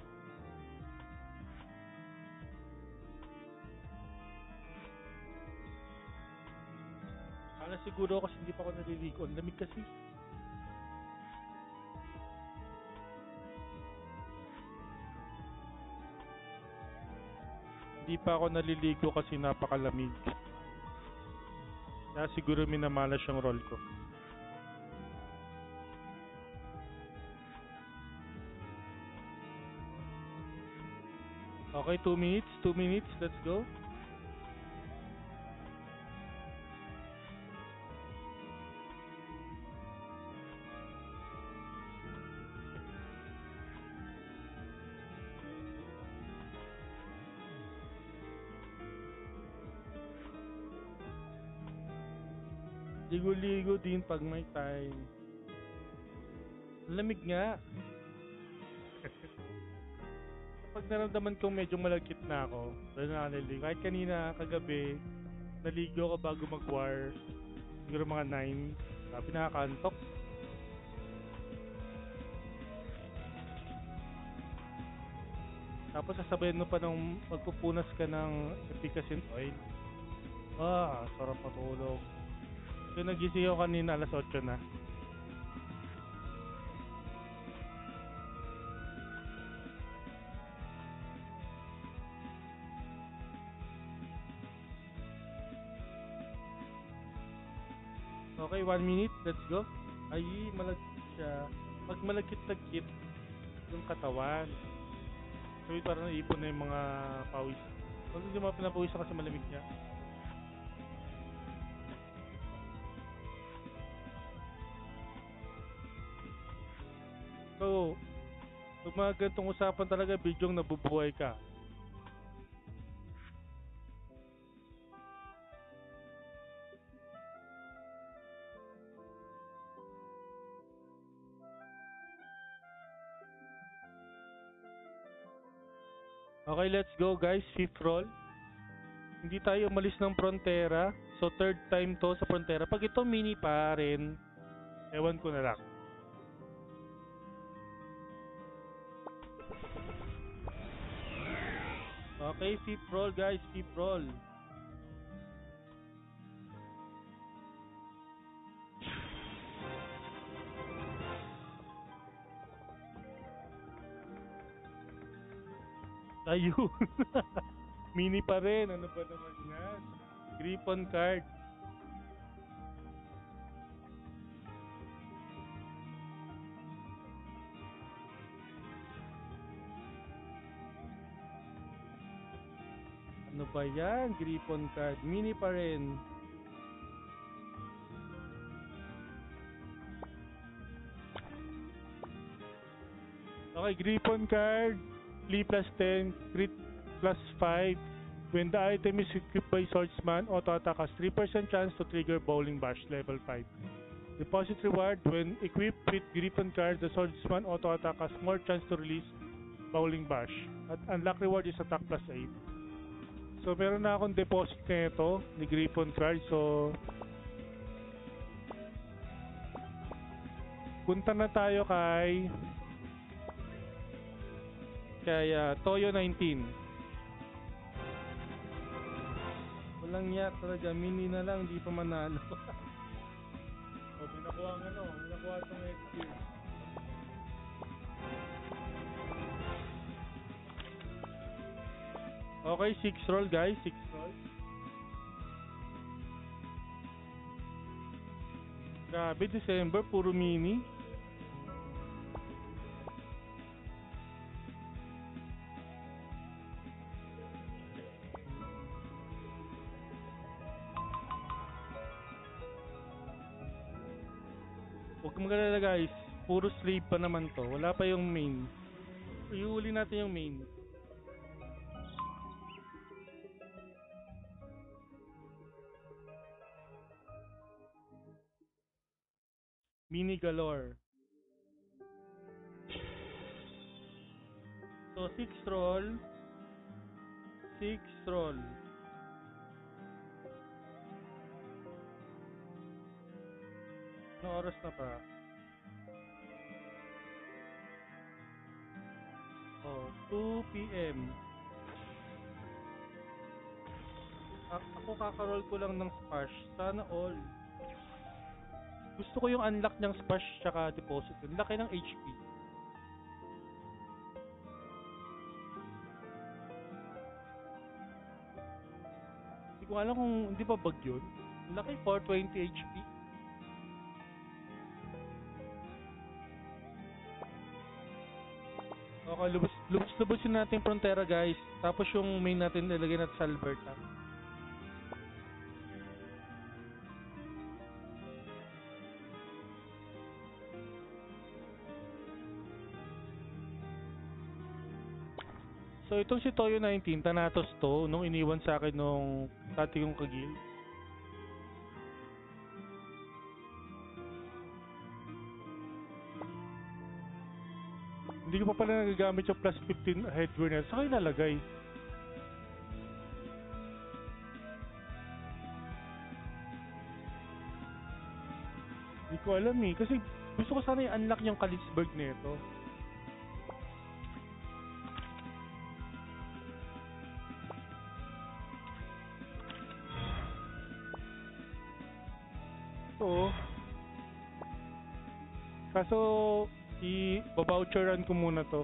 Siguro kasi hindi pa ako naliligo. Ang lamig kasi. Hindi pa ako naliligo kasi napakalamig. Kaya siguro minamalas yung roll ko. Okay, 2 minutes. 2 minutes. Let's go. Ligo-ligo din pag may time. Ang lamig nga. Kapag naramdaman kong medyo malagkit na ako, doon na naligo. Kahit kanina, kagabi, naligo ako bago mag-war. Siguro mga 9. Sabi nakakantok. Tapos sasabayan mo pa nung magpupunas ka ng efficacy oil. Sarap matulog. So nagising ako kanina alas 8 na. Okay, 1 minute. Let's go. Ay, malagkit siya. Pag malagkit-lagkit yung katawan, so parang naipon na yung mga pawis. Pag hindi mo pinapawis kasi malamig niya. So, pag mga ganitong usapan talaga, bidyong nabubuhay ka. Okay, let's go guys. Fifth roll. Hindi tayo umalis ng frontera. So, third time to sa frontera. Pag ito mini pa rin, ewan ko na lang. Okay, fifth roll guys. Fifth roll. Ayun. Mini pa rin. Ano ba naman yan? Griffon card. Ano ba yan? Griffon card. Mini pa rin. Okay, Griffon card. Flee plus 10, crit plus 5. When the item is equipped by Swordsman, auto attack has 3% chance to trigger Bowling Bash level 5. Deposit reward, when equipped with Griffon card, the Swordsman auto attack has more chance to release Bowling Bash. At unlock reward is attack plus 8. So meron na akong deposit na ito ni Griffon card. So punta na tayo kay Toyo 19. Walang yak talaga, mini na lang, di pa manalo. Pinakuha ang pinakuha itong XP. Okay, 6 roll guys, 6 roll. Grabe, December, puro mini. Huwag kang magalala guys, puro slave pa naman to. Wala pa yung main. Ihuli natin yung main. Mini galore. So 6 roll. 6 roll. Anong oras na pa? Oh, 2 PM. Ako kakaroll ko lang ng splash. Sana all. Gusto ko yung unlock ng splash tsaka deposit. Ang laki ng HP. Hindi ko alam kung hindi pa bug yun. Ang laki, 420 HP. Okay, lubusin natin Frontera guys. Tapos yung main natin nilagay natin sa Alberta. So itong si Toyo 19, Thanatos to, nung iniwan sa akin nung dati kong kagil. Hindi ko pa pala nagagamit yung plus 15 headwear na. Saan kayo nalagay? Hindi ko alam eh. Kasi gusto ko sana i-unlock yung Kalitzberg nito. Oo. Kaso, i-voucheran ko muna to.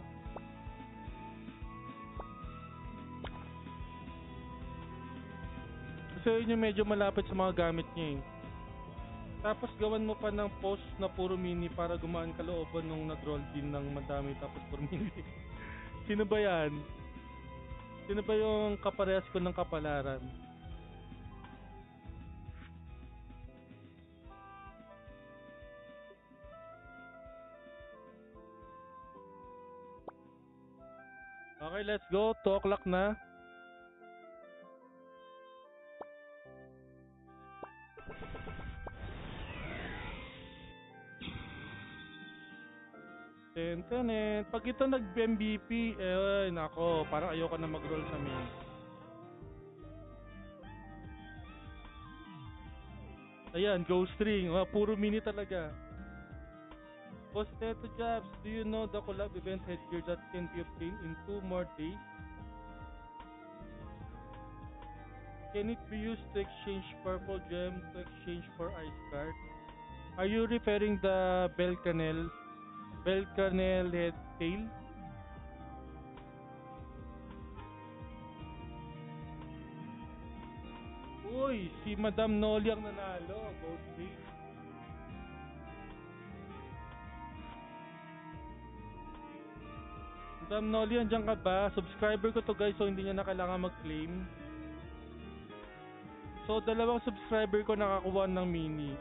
Kasi yun yung medyo malapit sa mga gamit niya eh. Tapos gawan mo pa ng post na puro mini para gumaan kalooban nung nag-roll din ng madami tapos puro mini. Sino ba yan? Sino ba yung kaparehas ko ng kapalaran? Okay, let's go. 2 o'clock na. Tenten. Pag ito nag-MVP, eh, nako, parang ayoko na mag-roll sa main. Ayan, Ghost Ring. Puro mini talaga. Boss Teto Jobs, do you know the collab event headgear that can be obtained in 2 more days? Can it be used to exchange purple gem to exchange for ice card? Are you referring the Belcanel head tail? Uy, si Madam Noli ang nanalo. Ghost Ring. Madam Noli, andyan ka ba? Subscriber ko to guys, so hindi niya na kailangan mag-claim. So, 2 subscriber ko nakakuha ng mini.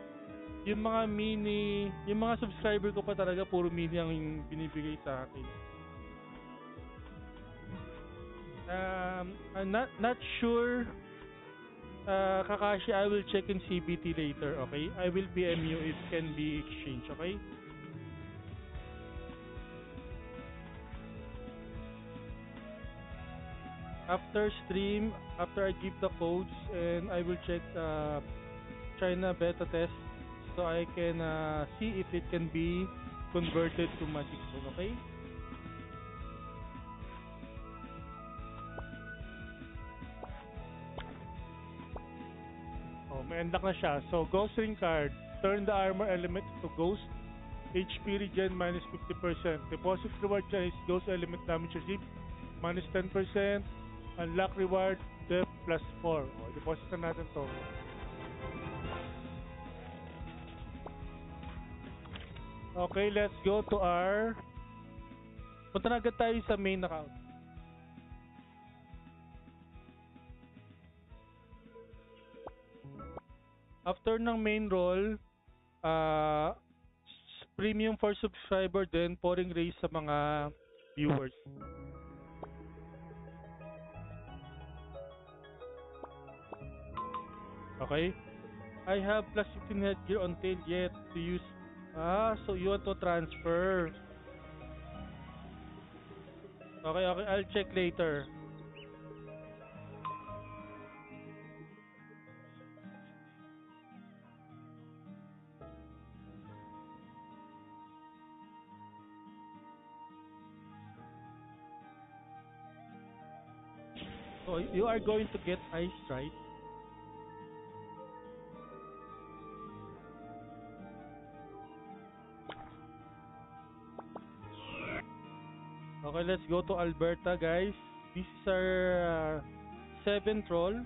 Yung mga subscriber ko pa talaga, puro mini ang binibigay sa akin. I'm not sure, Kakashi, I will check in CBT later, okay? I will PM you if can be exchanged, okay? After stream, after I give the codes, and I will check China beta test so I can see if it can be converted to Magic Zone, okay? Oh, may unlock na siya. So, Ghost Ring card. Turn the armor element to Ghost. HP regen minus 50%. Deposit reward dyan is Ghost element damage received minus 10%. Unlock reward depth plus 4. O, deposit na natin to. Okay, let's go to our... Punta na agad tayo sa main account. After ng main roll, premium for subscriber din, pouring raise sa mga viewers. Okay? I have plus 15 headgear on tail yet to use. So you want to transfer. Okay, I'll check later. So you are going to get ice, right? Okay, let's go to Alberta, guys. This is our 7th roll.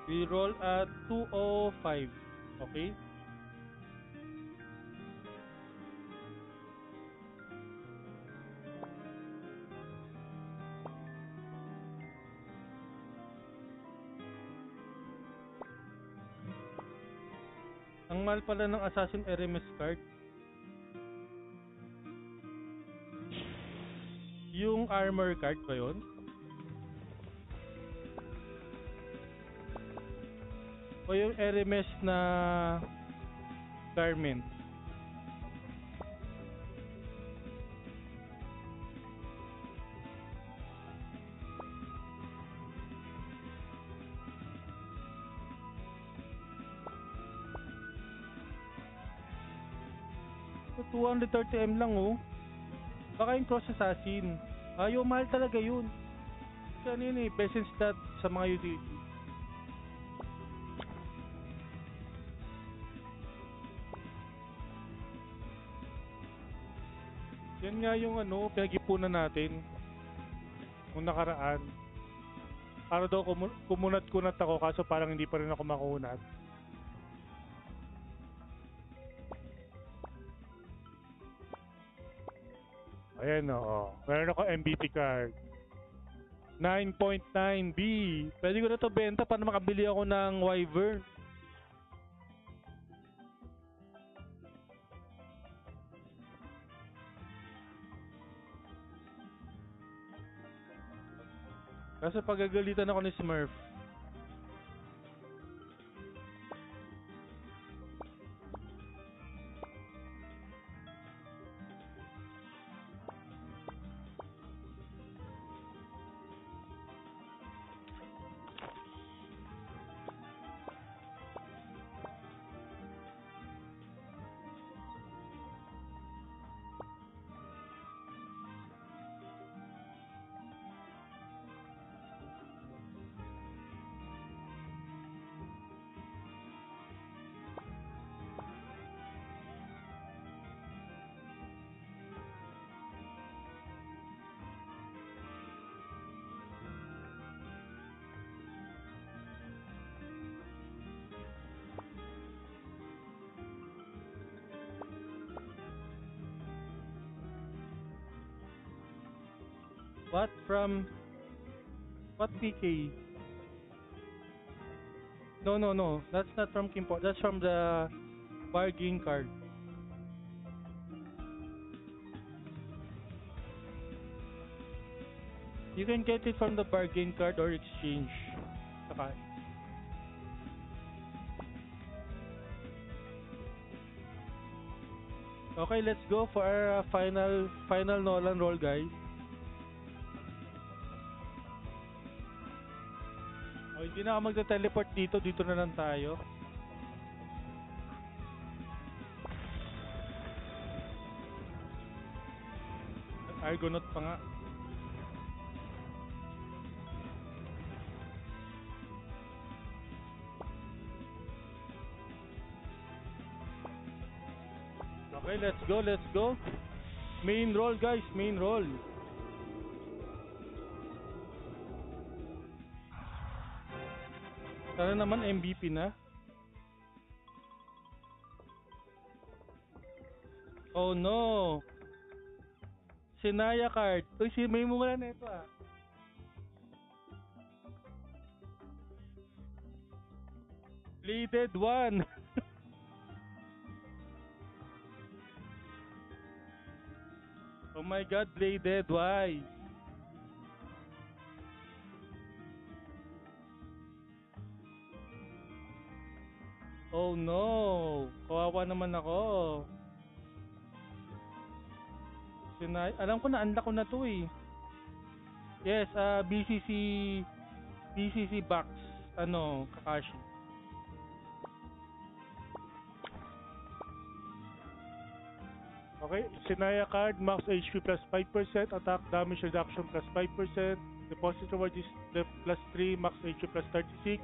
We roll at 205. Okay? Ang mahal pala ng Assassin RMS card. Yung armor card ba yun? O yung RMS na Garment. So, 230M lang oh. Baka yung cross assassin. Ayaw, mahal talaga yun. Kasi ano yun eh, best in slot sa mga utility. Yan nga yung ano, pinag-ipunan natin nung nakaraan. Para daw kumunat-kunat ako kaso parang hindi pa rin ako makunat. Ayan oo. Meron ako MVP card. 9.9B. Pwede ko na to benta para makabili ako ng Wyvern. Kasi pagagalitan ako ni Smurf. What from... What PK? No. That's not from Kimpo. That's from the bargain card. You can get it from the bargain card or exchange. Saka. Okay, let's go for our final Nolan roll, guys. Oh, hindi na ako magte-teleport dito. Dito na lang tayo. Argonaut pa nga. Okay, let's go. Main roll, guys. Main roll. Sana naman MVP na. Oh no. Sinaya card. Uy, may mo wala na ito ah. Bladed 1. Oh my god, Bladed, why? Oh no. Kawawa naman ako. Alam ko na, unlock ko na to eh. Yes, BCC box. Ano, Kakashi. Okay, Sinaya card, max HP plus 5%, attack damage reduction plus 5%, deposit reward is plus 3, max HP plus 36,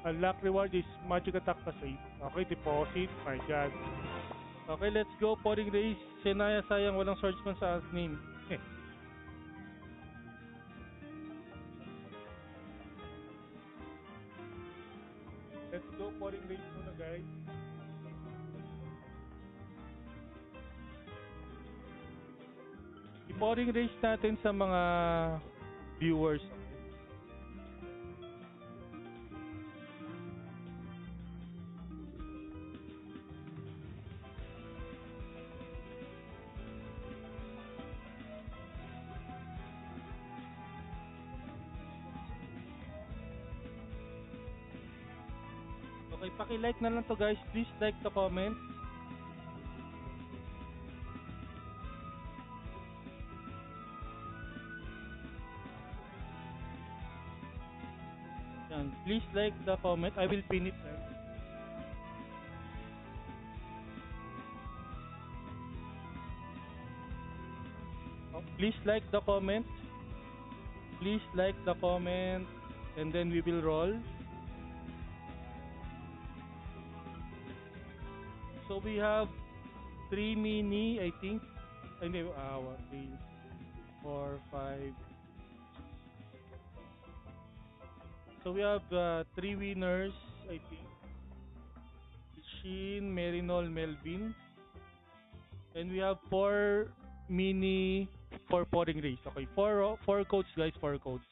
unlock reward is magic attack plus 8. Okay, deposit, my god. Okay, let's go, Pouring Race. Sinaya, sayang walang swordsman sa name. Let's go, Pouring Race muna, guys. I-pouring race natin sa mga viewers. Okay, paki-like na lang to guys. Please like the comment. Please like the comment. I will pin it there. Oh, please like the comment. Please like the comment. And then we will roll. So we have 3 mini, I think. Ay, hindi, 1, 3, 4, 5. So we have 3 winners, I think. Shin, Merinol, Melvin. And we have 4 mini for pouring race. Okay, 4 codes guys, 4 codes.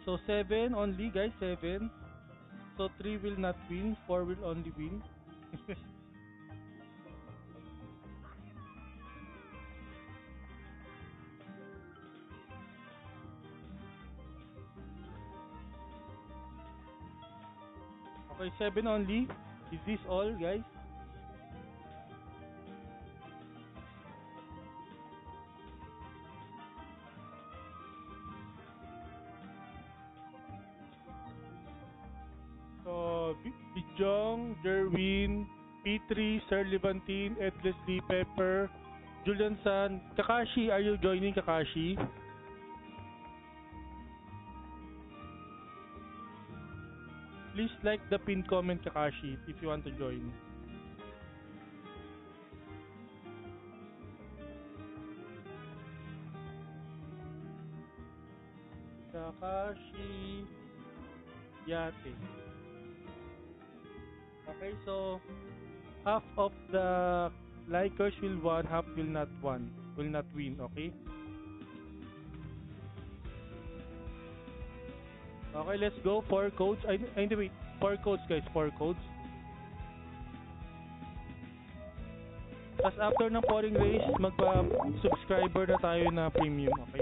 So 7 only guys, 7. So 3 will not win, 4 will only win. Okay, 7 only. Is this all guys? So, Bijong, Jerwin, P3, Sir Levantine, Ed Leslie, Pepper, Julian San, Kakashi, are you joining Kakashi? Please like the pinned comment Kakashi if you want to join. Kakashi Yate. Okay, so half of the likers will win, half will not win, okay? Okay, let's go. 4 codes. Wait. 4 codes, guys. 4 codes. Tapos after ng pouring race, magpa-subscriber na tayo na premium, okay?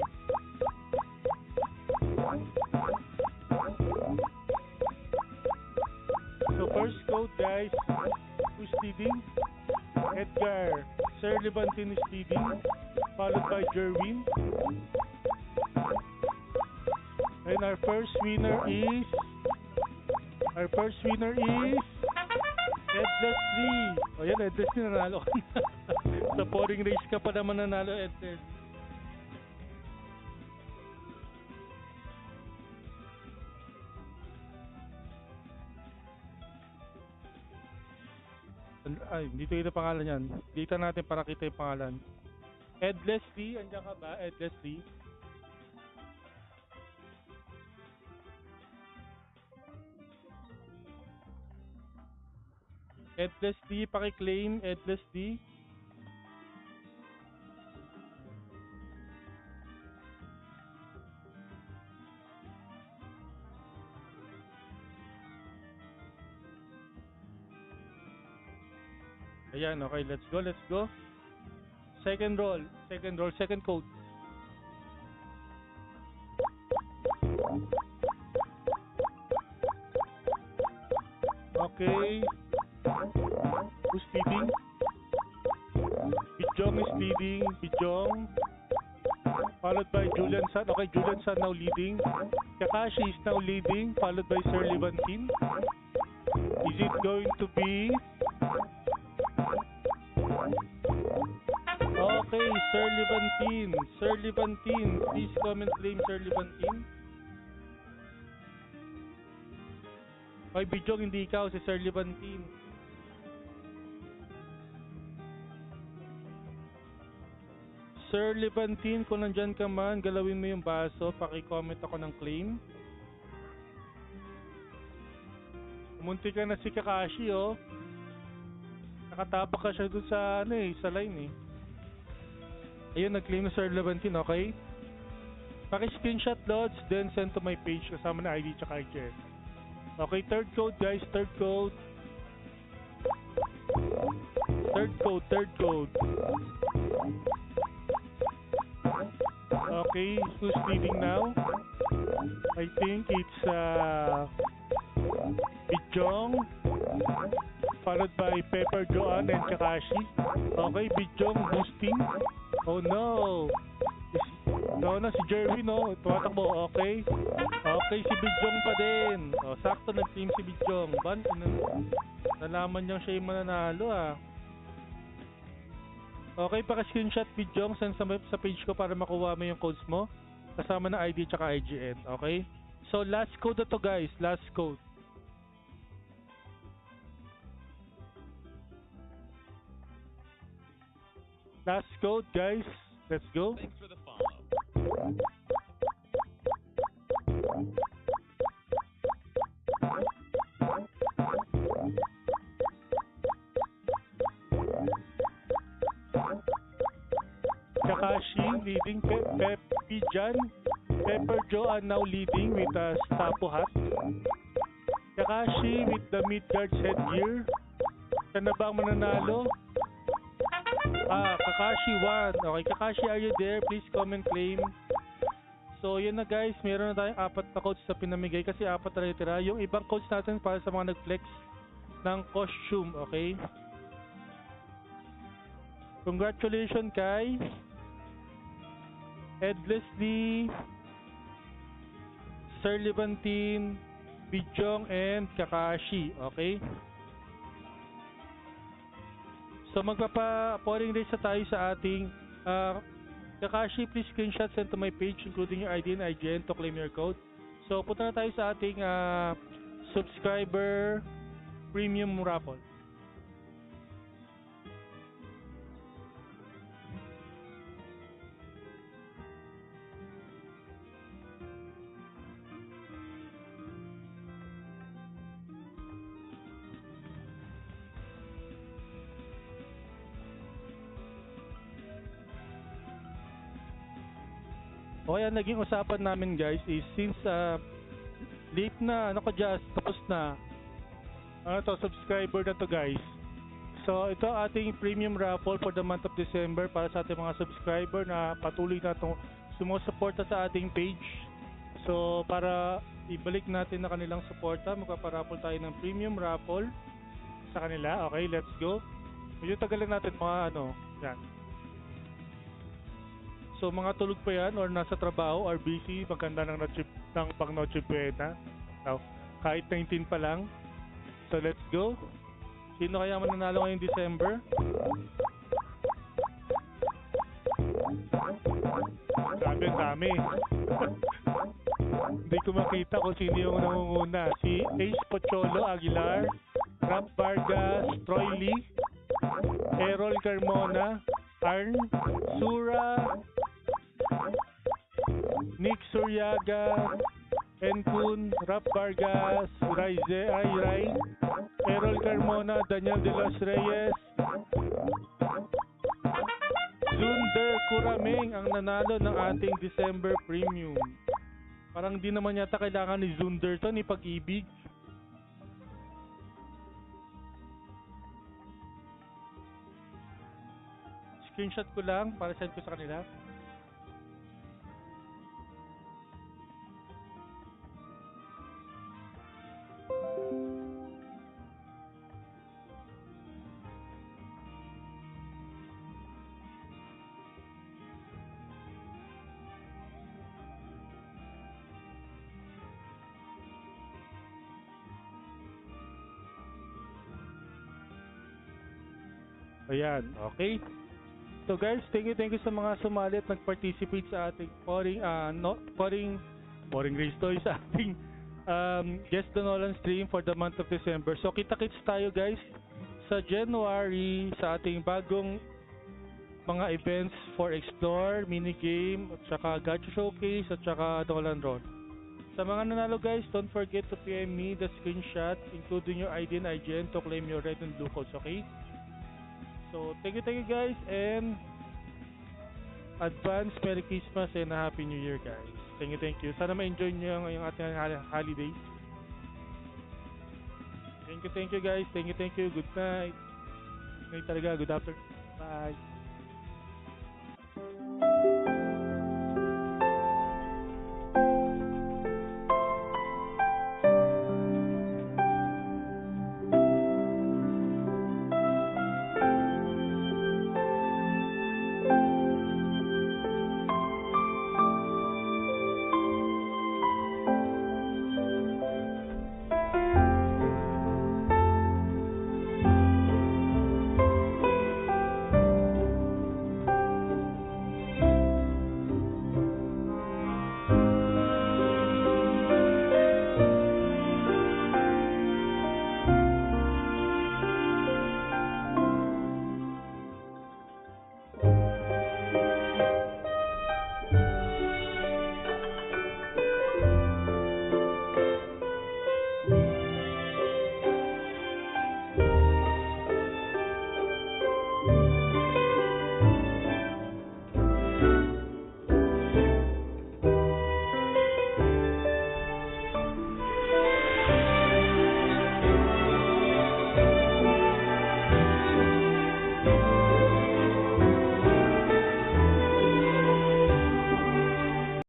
So first code, guys. Who's leading? Edgar. Sir Levantine is leading. Followed by Jerwin. And our first winner is Ed Leslie. O yan, Ed Leslie, nanalo ka na. Sa pouring race ka pa naman nanalo, Ed Leslie. Ay, dito yung pangalan yan. Dito natin para kita yung pangalan. Ed Leslie, andiyan ka ba? Ed Leslie. Edless D, paki-claim Edless D. Ayan, okay, let's go. Second roll, second code. Okay. Who's leading? Bijong is leading. Bijong. Followed by Julian San. Okay, Julian San now leading. Kakashi is now leading. Followed by Sir Levantine. Is it going to be? Okay, Sir Levantine. Sir Levantine. Please comment claim Sir Levantine. Okay, Bijong, hindi ikaw. Si Sir Levantine. Sir Levantine, kung nandyan ka man, galawin mo yung baso, paki-comment ako ng claim. Umunti ka na si Kakashi, oh. Nakatapak ka siya dun sa, sa line, eh. Ayun, nag-claim na Sir Levantine, okay? Paki-screenshot loads, then send to my page kasama na ID tsaka ID. Okay, third code, guys, third code. Third code. Okay, who's leading now? I think it's Bijong, followed by Pepper, Joanne, and Kakashi. Okay, Bijong boosting. Oh no! No, na si Jerwin, no? Tumatakbo, okay. Okay, si Bidyong pa din. O, sakto nag-team si Bidyong. Nalaman niyang siya yung mananalo, ah. Okay, paka-screenshot Bidyong, send sa page ko para makuha mo yung codes mo. Kasama ng ID tsaka IGN, okay? So, last code na to, guys. Last code. Last code, guys. Let's go. Thanks for the follow. Kakashi leading, Pijan, Pepper Joe are now leading with a Stapo hat. Kakashi with the Midgard's headgear. Siya na ba ang mananalo? Kakashi won. Okay, Kakashi, are you there? Please comment claim. So, yun na guys. Meron na tayong 4 na codes na pinamigay kasi 4 na tira. Yung ibang codes natin para sa mga nag-flex ng costume, okay? Congratulations kay Ed Leslie, Sir Levantine, Bidyong, and Kakashi, okay? So magpapa-polling race na tayo sa ating Kakashi, please screenshot send to my page including your ID and IGN to claim your code. So punta na tayo sa ating subscriber premium raffle. Okay, ang naging usapan namin guys is since late na, tapos na subscriber na to guys. So ito ating premium raffle for the month of December para sa ating mga subscriber na patuloy na itong sumusuporta sa ating page. So para ibalik natin na kanilang suporta, magpaparaffle tayo ng premium raffle sa kanila. Okay, let's go. Medyo tagalan natin mga yan. So mga tulog pa yan or nasa trabaho or busy, maganda ng pang Noche Buena. Now, kahit 19 pa lang. So let's go. Sino kaya mananalo ngayong December? Dami. Hindi ko makita kung sino yung nangunguna. Si Ace Pocholo Aguilar, Rap Vargas, Troy Lee, Errol Carmona, Arn, Sura, Nick Suryaga, Enkun, Rap Vargas, Rai, Errol Carmona, Daniel De Los Reyes, Zunder Kurameng ang nanalo ng ating December Premium. Parang di naman yata kailangan ni Zunder to, ni Pag-ibig. Screenshot ko lang para send ko sa kanila. Ayan, okay. So guys, thank you sa mga sumali at nag-participate sa ating pouring race toy sa ating Guess the Nolan stream for the month of December. So kita-kits tayo guys sa January sa ating bagong mga events for Explore, minigame, at saka Gacha Showcase, at saka Nolan Roll. Sa mga nanalo guys, don't forget to PM me the screenshot including your ID and IGN to claim your red and blue codes, okay? So, thank you guys, and advance Merry Christmas and a Happy New Year guys. Thank you. Sana ma-enjoy nyo yung ating holidays. Thank you guys. Thank you. Good night. Good night talaga. Good afternoon. Bye.